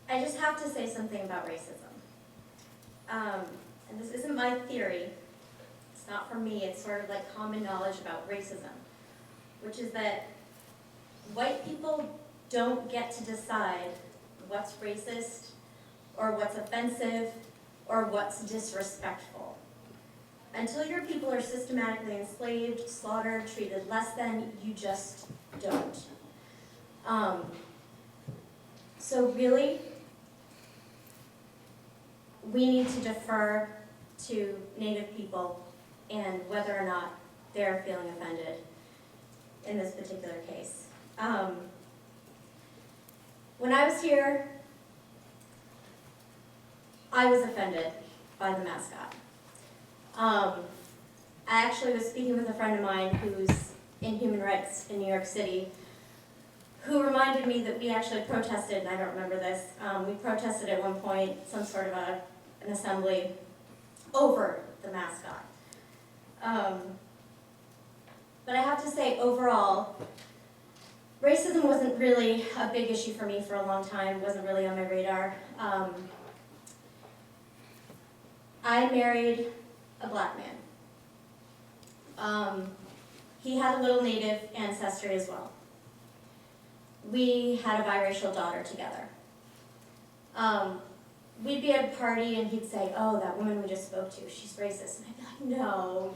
[SPEAKER 7] I just have to say something about racism. And this isn't my theory, it's not from me, it's sort of like common knowledge about racism, which is that white people don't get to decide what's racist, or what's offensive, or what's disrespectful. Until your people are systematically enslaved, slaughtered, treated less than, you just don't. So really, we need to defer to Native people and whether or not they're feeling offended in this particular case. When I was here, I was offended by the mascot. I actually was speaking with a friend of mine who's in human rights in New York City, who reminded me that we actually protested, and I don't remember this, we protested at one point, some sort of an assembly over the mascot. But I have to say, overall, racism wasn't really a big issue for me for a long time, wasn't really on my radar. I married a black man. He had a little Native ancestry as well. We had a biracial daughter together. We'd be at a party and he'd say, oh, that woman we just spoke to, she's racist. And I'd be like, no,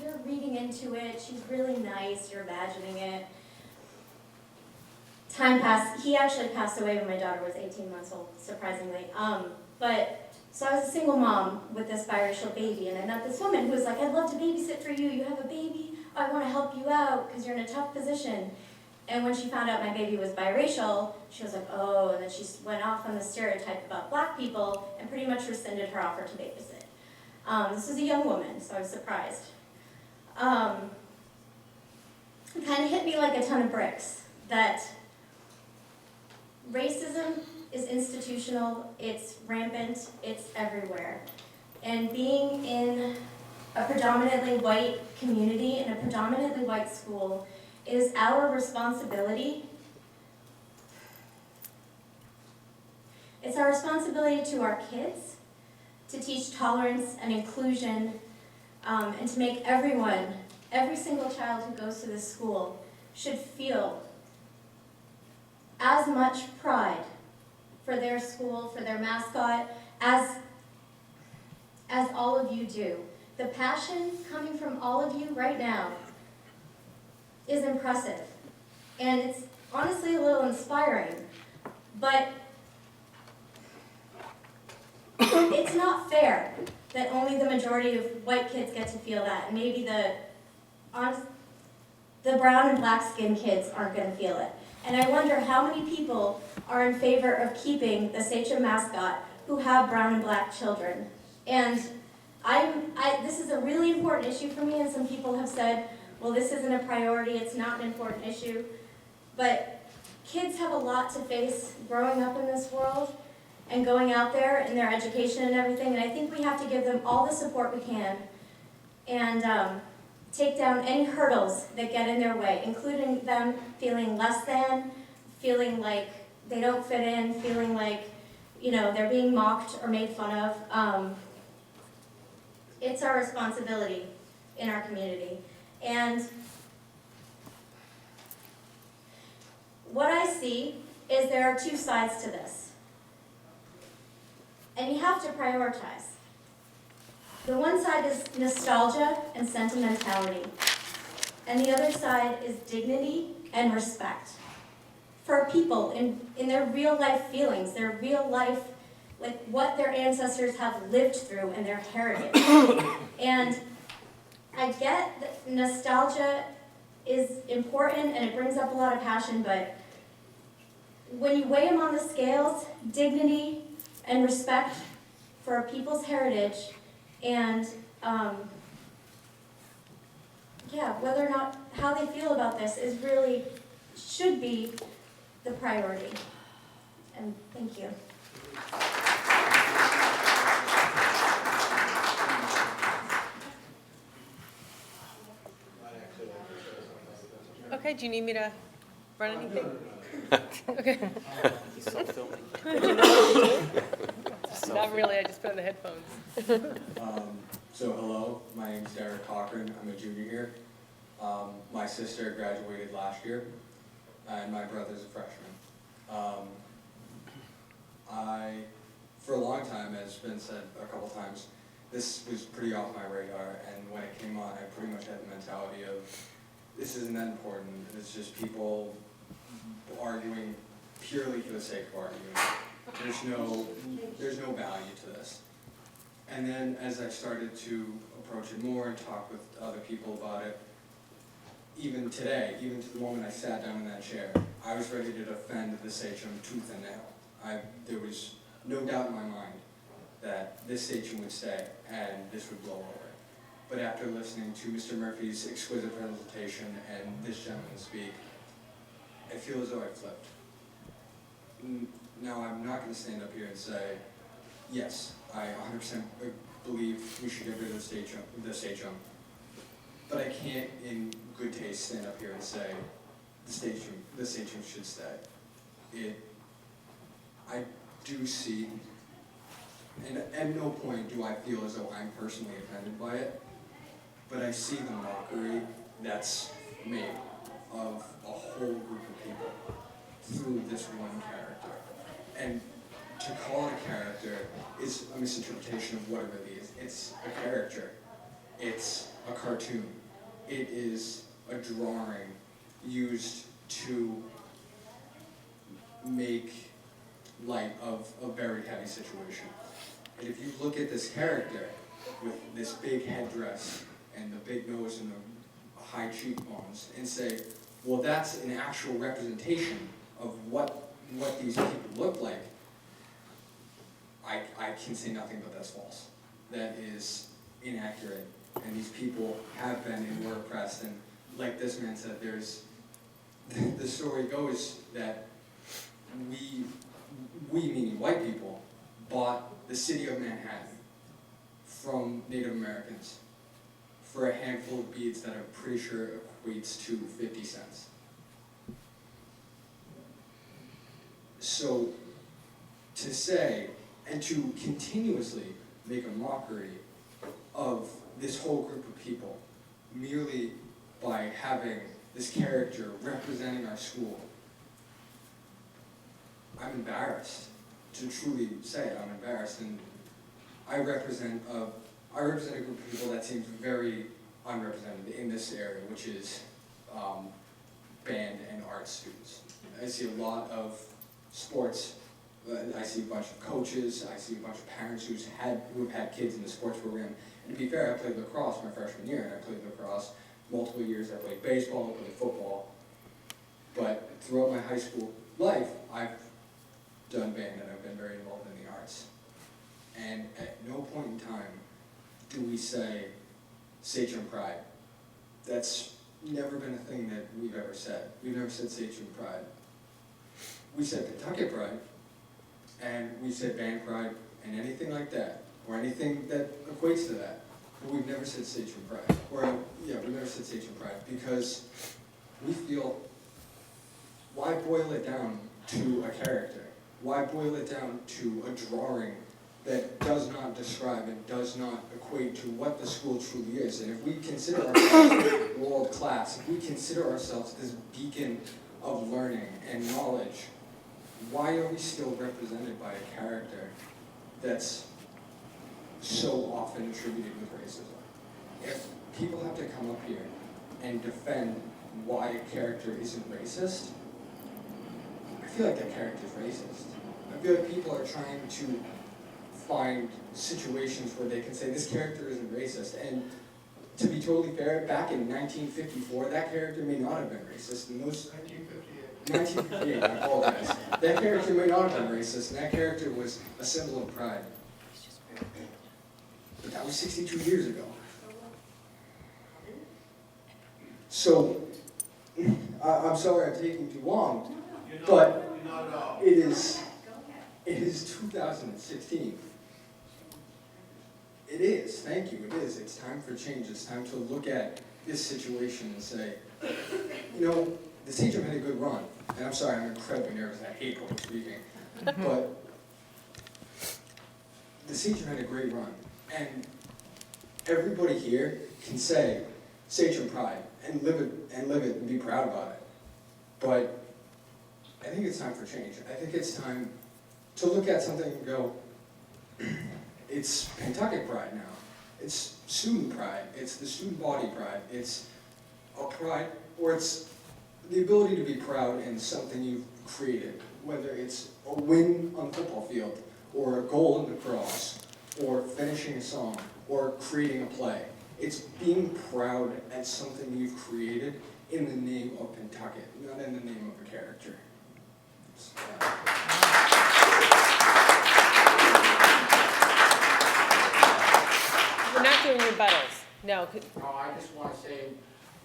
[SPEAKER 7] you're reading into it, she's really nice, you're imagining it. Time passed, he actually passed away when my daughter was 18 months old, surprisingly. So I was a single mom with this biracial baby, and I met this woman who was like, I'd love to babysit for you, you have a baby, I want to help you out because you're in a tough position. And when she found out my baby was biracial, she was like, oh, and then she went off on the stereotype about black people and pretty much rescinded her offer to babysit. This was a young woman, so I was surprised. It kind of hit me like a ton of bricks that racism is institutional, it's rampant, it's everywhere. And being in a predominantly white community, in a predominantly white school, it is our responsibility. It's our responsibility to our kids to teach tolerance and inclusion, and to make everyone, every single child who goes to this school should feel as much pride for their school, for their mascot, as all of you do. The passion coming from all of you right now is impressive, and it's honestly a little inspiring, but it's not fair that only the majority of white kids get to feel that, and maybe the brown and black skinned kids aren't going to feel it. And I wonder how many people are in favor of keeping the Sachem mascot who have brown and black children. And this is a really important issue for me, and some people have said, well, this isn't a priority, it's not an important issue. But kids have a lot to face growing up in this world and going out there in their education and everything, and I think we have to give them all the support we can and take down any hurdles that get in their way, including them feeling less than, feeling like they don't fit in, feeling like they're being mocked or made fun of. It's our responsibility in our community. And what I see is there are two sides to this. And you have to prioritize. The one side is nostalgia and sentimentality. And the other side is dignity and respect for people in their real life feelings, their real life, like what their ancestors have lived through and their heritage. And I get that nostalgia is important and it brings up a lot of passion, but when you weigh them on the scales, dignity and respect for a people's heritage and whether or not how they feel about this is really, should be the priority. And thank you.
[SPEAKER 1] Okay, do you need me to run anything? Okay. Not really, I just put on the headphones.
[SPEAKER 8] So hello, my name's Derek Cochran, I'm a junior here. My sister graduated last year, and my brother's a freshman. For a long time, as has been said a couple times, this was pretty off my radar, and when it came on, I pretty much had the mentality of, this isn't that important, it's just people arguing purely for the sake of arguing. There's no value to this. And then as I started to approach it more and talk with other people about it, even today, even to the moment I sat down in that chair, I was ready to defend the sachem tooth and nail. There was no doubt in my mind that this sachem would stay and this would blow over. But after listening to Mr. Murphy's exquisite presentation and this gentleman speak, I feel as though I flipped. Now, I'm not going to stand up here and say, yes, I 100% believe we should get rid of the sachem, but I can't, in good taste, stand up here and say the sachem should stay. I do see, and at no point do I feel as though I'm personally offended by it, but I see the mockery that's made of a whole group of people through this one character. And to call it a character is a misinterpretation of what it really is. It's a character. It's a cartoon. It is a drawing used to make light of a very heavy situation. And if you look at this character with this big headdress and the big nose and the high cheekbones and say, well, that's an actual representation of what these people look like, I can say nothing but that's false. That is inaccurate. And these people have been and were oppressed. And like this man said, the story goes that we meaning white people, bought the city of Manhattan from Native Americans for a handful of beads that I'm pretty sure equates to 50 cents. So to say, and to continuously make a mockery of this whole group of people merely by having this character representing our school, I'm embarrassed to truly say it. I'm embarrassed, and I represent a group of people that seems very unrepresented in this area, which is band and art students. I see a lot of sports. I see a bunch of coaches. I see a bunch of parents who have had kids in the sports program. And to be fair, I played lacrosse my freshman year, and I played lacrosse multiple years. I played baseball, I played football. But throughout my high school life, I've done band and I've been very involved in the arts. And at no point in time do we say sachem pride. That's never been a thing that we've ever said. We've never said sachem pride. We said Pentucket pride, and we said band pride, and anything like that, or anything that equates to that. But we've never said sachem pride. We've never said sachem pride because we feel, why boil it down to a character? Why boil it down to a drawing that does not describe and does not equate to what the school truly is? And if we consider ourselves world class, if we consider ourselves this beacon of learning and knowledge, why are we still represented by a character that's so often attributed with racism? If people have to come up here and defend why a character isn't racist, I feel like that character is racist. I feel like people are trying to find situations where they can say this character isn't racist. And to be totally fair, back in 1954, that character may not have been racist. And 1958, I apologize. That character may not have been racist, and that character was a symbol of pride. But that was 62 years ago. So, I'm sorry I'm taking too long, but it is 2016. It is, thank you, it is. It's time for change. It's time to look at this situation and say, you know, the sachem had a good run. And I'm sorry, I'm incredibly nervous. I hate public speaking. But the sachem had a great run. And everybody here can say sachem pride and live it and be proud about it. But I think it's time for change. I think it's time to look at something and go, it's Pentucket pride now. It's student pride, it's the student body pride, it's a pride, or it's the ability to be proud in something you've created, whether it's a win on the football field, or a goal in lacrosse, or finishing a song, or creating a play. It's being proud at something you've created in the name of Pentucket, not in the name of a character.
[SPEAKER 1] We're not doing rebuttals, no.
[SPEAKER 13] No, I just want to say,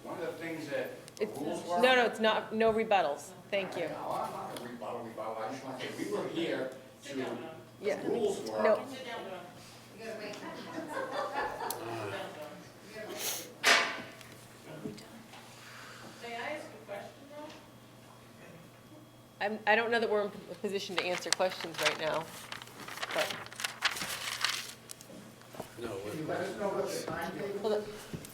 [SPEAKER 13] one of the things that the
[SPEAKER 1] It's,
[SPEAKER 13] rules were.
[SPEAKER 1] no, it's not, no rebuttals, thank you.
[SPEAKER 13] No, I'm not going to rebuttal. I just want to say, we were here to,
[SPEAKER 1] Yeah.
[SPEAKER 13] the rules were.
[SPEAKER 1] No.
[SPEAKER 18] May I ask a question though?
[SPEAKER 1] I don't know that we're in a position to answer questions right now, but. Hold on.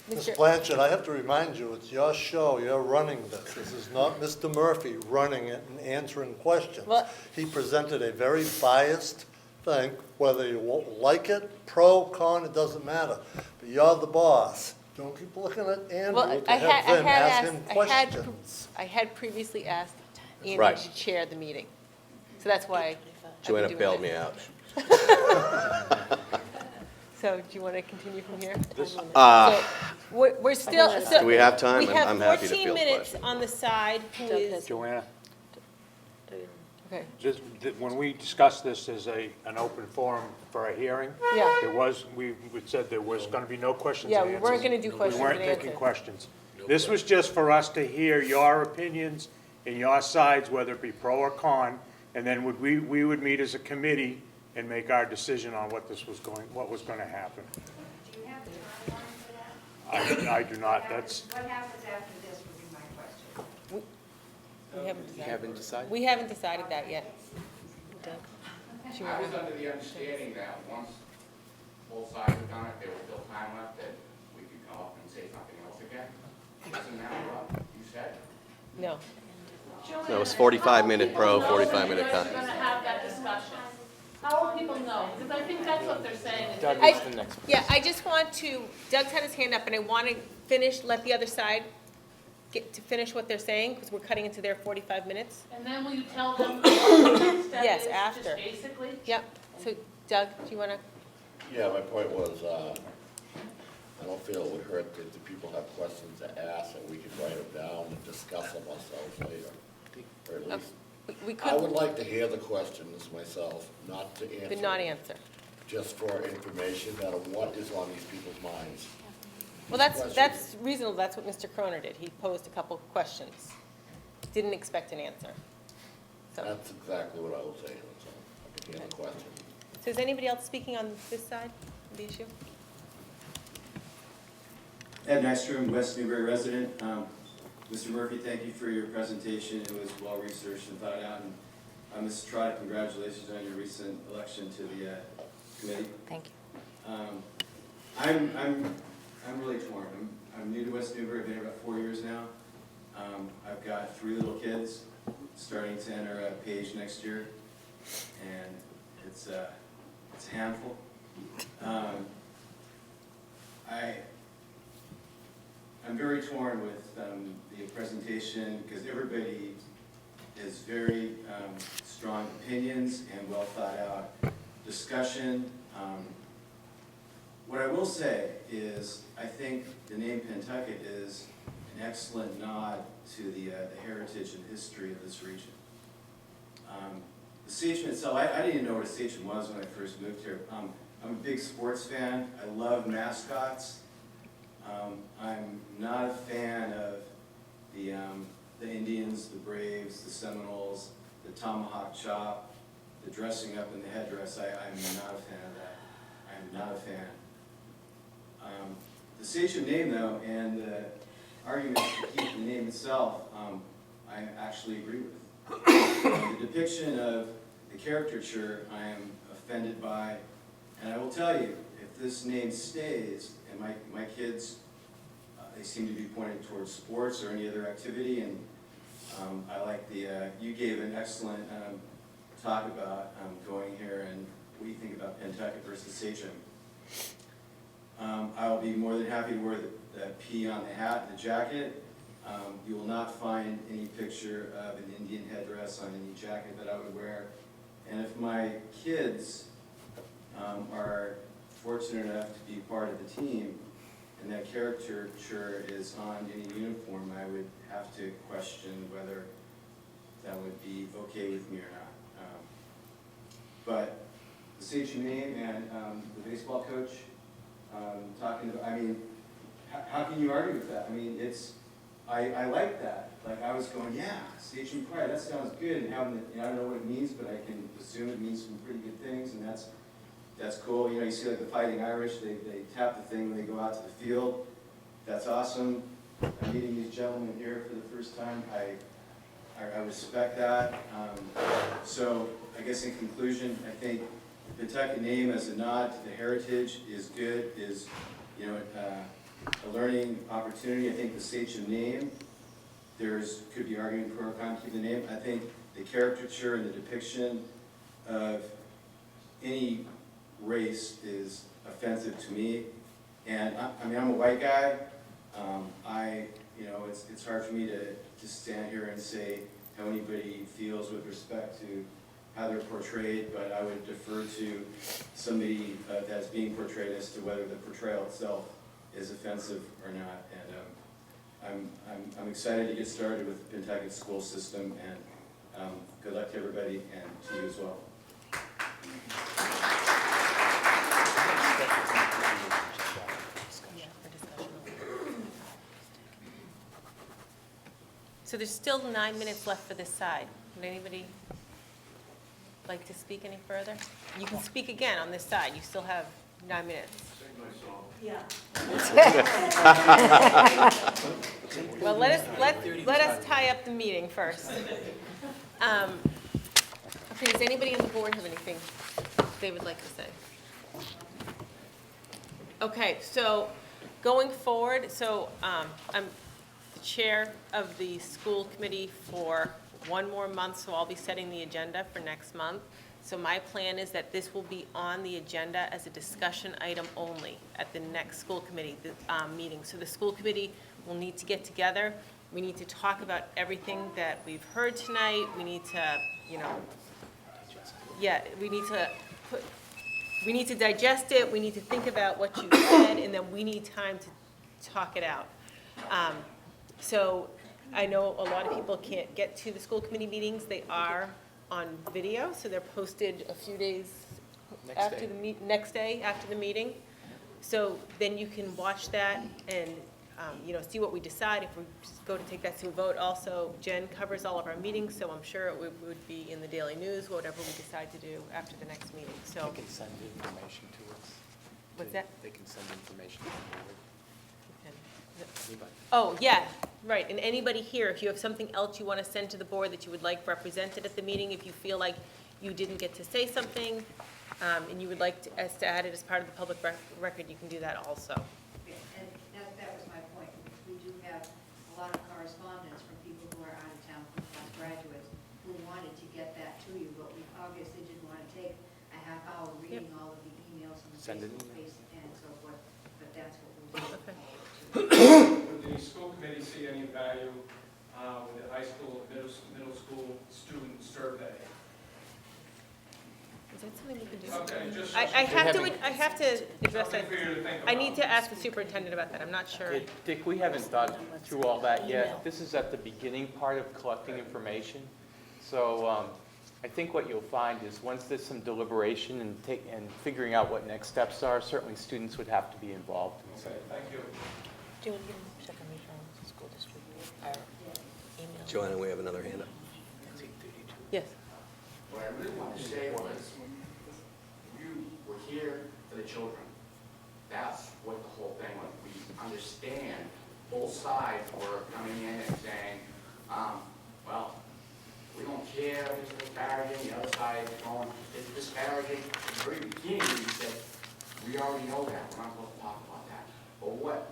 [SPEAKER 4] Ms.
[SPEAKER 1] Mr.
[SPEAKER 4] Blanchard, I have to remind you, it's your show, you're running this. This is not Mr. Murphy running it and answering questions.
[SPEAKER 1] Well-
[SPEAKER 4] He presented a very biased thing, whether you won't like it, pro, con, it doesn't matter. But you're the boss. Don't keep looking at Andrew
[SPEAKER 1] Well,
[SPEAKER 4] to have Vin ask him questions.
[SPEAKER 1] I had previously asked Andy
[SPEAKER 12] Right.
[SPEAKER 1] to chair the meeting. So that's why.
[SPEAKER 12] Joanna bailed me out.
[SPEAKER 1] So do you want to continue from here?
[SPEAKER 12] Uh,
[SPEAKER 1] So we're still. so
[SPEAKER 12] Do we have time?
[SPEAKER 1] We have
[SPEAKER 12] I'm happy to
[SPEAKER 1] 14
[SPEAKER 12] field
[SPEAKER 1] minutes on the side who is,
[SPEAKER 14] Joanna,
[SPEAKER 1] okay,
[SPEAKER 14] when we discussed this as an open forum for a hearing,
[SPEAKER 1] Yeah.
[SPEAKER 14] there was, we said there was going to be no questions
[SPEAKER 1] Yeah,
[SPEAKER 14] and
[SPEAKER 1] we
[SPEAKER 14] answers.
[SPEAKER 1] weren't gonna do questions
[SPEAKER 14] We weren't
[SPEAKER 1] and
[SPEAKER 14] taking
[SPEAKER 1] answers.
[SPEAKER 14] questions. This was just for us to hear your opinions and your sides, whether it be pro or con, and then we would meet as a committee and make our decision on what was going to happen.
[SPEAKER 11] Do you have a timeline for that?
[SPEAKER 14] I do not, that's,
[SPEAKER 11] What happens after this would be my question.
[SPEAKER 1] we haven't decided.
[SPEAKER 2] You haven't decided?
[SPEAKER 1] We haven't decided that yet. Doug?
[SPEAKER 13] I was under the understanding that once both sides were done, if there was still time left, that we could come up and say something else again. Isn't that what you said?
[SPEAKER 1] No.
[SPEAKER 12] No, it's 45-minute pro, 45-minute con.
[SPEAKER 18] We're gonna have that discussion. How will people know? Because I think that's what they're saying. is
[SPEAKER 2] Doug
[SPEAKER 18] that-
[SPEAKER 2] is the next.
[SPEAKER 1] Yeah, I just want to, Doug's had his hand up, and I want to finish, let the other side get to finish what they're saying, because we're cutting into their 45 minutes.
[SPEAKER 18] And then will you tell them what the next step
[SPEAKER 1] Yes,
[SPEAKER 18] is,
[SPEAKER 1] after.
[SPEAKER 18] just basically?
[SPEAKER 1] Yep, so Doug, do you want to?
[SPEAKER 15] Yeah, my point was, I don't feel it would hurt if the people have questions to ask, and we could write them down and discuss them ourselves later. Or at least,
[SPEAKER 1] We
[SPEAKER 15] I would
[SPEAKER 1] could,
[SPEAKER 15] like to hear the questions myself, not to answer.
[SPEAKER 1] but not answer.
[SPEAKER 15] Just for information that of what is on these people's minds.
[SPEAKER 1] Well, that's reasonable, that's what Mr. Croner did. He posed a couple questions. Didn't expect an answer. So
[SPEAKER 15] That's exactly what I was saying, so I could hear the question.
[SPEAKER 1] so is anybody else speaking on this side of the issue?
[SPEAKER 23] Ed Nystrom, West Newbury resident. Mr. Murphy, thank you for your presentation. It was well-researched and thought out. And Mr. Trotter, congratulations on your recent election to the committee.
[SPEAKER 1] Thank you.
[SPEAKER 23] I'm really torn. I'm new to West Newbury. I've been here about 4 years now. I've got 3 little kids starting to enter a page next year, and it's a handful. I'm very torn with the presentation because everybody is very strong opinions and well thought out discussion. What I will say is I think the name Pentucket is an excellent nod to the heritage and history of this region. The Sachem itself, I didn't even know what a Sachem was when I first moved here. I'm a big sports fan. I love mascots. I'm not a fan of the Indians, the Braves, the Seminoles, the tomahawk chop, the dressing up in the headdress. I'm not a fan of that. I'm not a fan. The Sachem name, though, and the argument to keep the name itself, I actually agree with. The depiction of the caricature, I am offended by, and I will tell you, if this name stays, and my kids, they seem to be pointed towards sports or any other activity, and I like you gave an excellent talk about going here and what do you think about Pentucket versus Sachem. I will be more than happy to wear the P on the hat and the jacket. You will not find any picture of an Indian headdress on any jacket that I would wear. And if my kids are fortunate enough to be part of the team, and that caricature is on any uniform, I would have to question whether that would be okay with me or not. But the station name and the baseball coach talking about, I mean, how can you argue with that? I mean, I like that. Like, I was going, yeah, station pride, that sounds good, and having the, I don't know what it means, but I can assume it means some pretty good things, and that's cool. You know, you see like the Fighting Irish, they tap the thing when they go out to the field. That's awesome. I'm meeting these gentlemen here for the first time. I respect that. So I guess in conclusion, I think the Pentucket name as a nod to the heritage is good, is, you know, a learning opportunity. I think the Sachem name, could be arguing pro or con, keep the name. I think the caricature and the depiction of any race is offensive to me. And I mean, I'm a white guy. You know, it's hard for me to stand here and say how anybody feels with respect to how they're portrayed, but I would defer to somebody that's being portrayed as to whether the portrayal itself is offensive or not. And I'm excited to get started with the Pentucket school system, and good luck to everybody and to you as well.
[SPEAKER 1] So there's still 9 minutes left for this side. Would anybody like to speak any further? You can speak again on this side. You still have 9 minutes.
[SPEAKER 6] Yeah.
[SPEAKER 1] Well, let us tie up the meeting first. Okay, does anybody on the board have anything they would like to say? Okay, so going forward, I'm the chair of the school committee for one more month, so I'll be setting the agenda for next month. So my plan is that this will be on the agenda as a discussion item only at the next school committee meeting. So the school committee will need to get together. We need to talk about everything that we've heard tonight. We need to, you know, we need to digest it. We need to think about what you said, and then we need time to talk it out. So I know a lot of people can't get to the school committee meetings. They are on video, so they're posted a few days next day after the meeting. So then you can watch that and you know, see what we decide if we go to take that to a vote. Also, Jen covers all of our meetings, so I'm sure it would be in the Daily News, whatever we decide to do after the next meeting. So
[SPEAKER 2] They can send information to us.
[SPEAKER 1] What's that?
[SPEAKER 2] They can send information to the board. Anybody.
[SPEAKER 1] Oh, yeah, right, and anybody here, if you have something else you want to send to the board that you would like represented at the meeting, if you feel like you didn't get to say something, and you would like us to add it as part of the public record, you can do that also.
[SPEAKER 11] And that was my point. We do have a lot of correspondence from people who are out of town, from past graduates, who wanted to get that to you, but we obviously didn't want to take a half hour reading all of the emails and the Facebook page and so forth, but that's what we'll do.
[SPEAKER 1] Okay.
[SPEAKER 10] Would the school committee see any value with the high school, middle school student survey?
[SPEAKER 1] Is that something we can do?
[SPEAKER 10] Okay, just.
[SPEAKER 1] I have to address that.
[SPEAKER 10] Something for you to think
[SPEAKER 1] I need
[SPEAKER 10] about.
[SPEAKER 1] to ask the superintendent about that. I'm not sure.
[SPEAKER 2] Dick, we haven't thought through all that yet. This is at the beginning part of collecting information. So I think what you'll find is once there's some deliberation and figuring out what next steps are, certainly students would have to be involved.
[SPEAKER 10] Okay, thank you.
[SPEAKER 1] Do you want to give them a second from the school district? Email?
[SPEAKER 12] Joanna, we have another hand up.
[SPEAKER 1] Yes.
[SPEAKER 13] What I really wanted to say was, you were here for the children. That's what the whole thing was. We understand both sides were coming in and saying, well, we don't care if it's disparaging, the other side is going, it's disparaging. At the very beginning, we said, we already know that, we're not supposed to talk about that. But what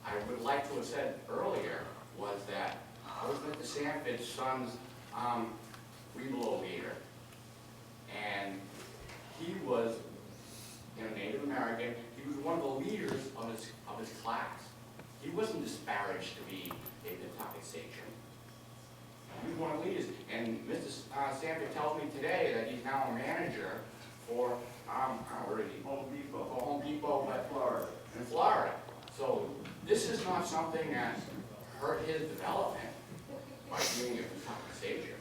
[SPEAKER 13] I would like to have said earlier was that I was with the Sanford Sons Reblow leader, and he was, Native
[SPEAKER 3] American. He was one of the leaders of his class. He wasn't disparaged to be a Pentucket sachem. He was one of the leaders. And Mr. Sampson tells me today that he's now a manager for, where is he? Home Depot. For Home Depot, but Florida. In Florida. So this is not something that hurt his development by being a Pentucket sachem.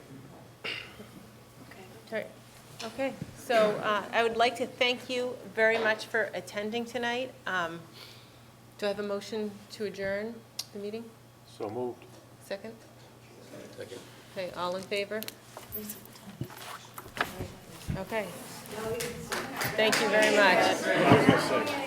[SPEAKER 1] Okay, so I would like to thank you very much for attending tonight. Do I have a motion to adjourn the meeting?
[SPEAKER 14] So moved.
[SPEAKER 1] Second?
[SPEAKER 12] Second.
[SPEAKER 1] Okay, all in favor? Okay. Thank you very much.
[SPEAKER 14] I was gonna say.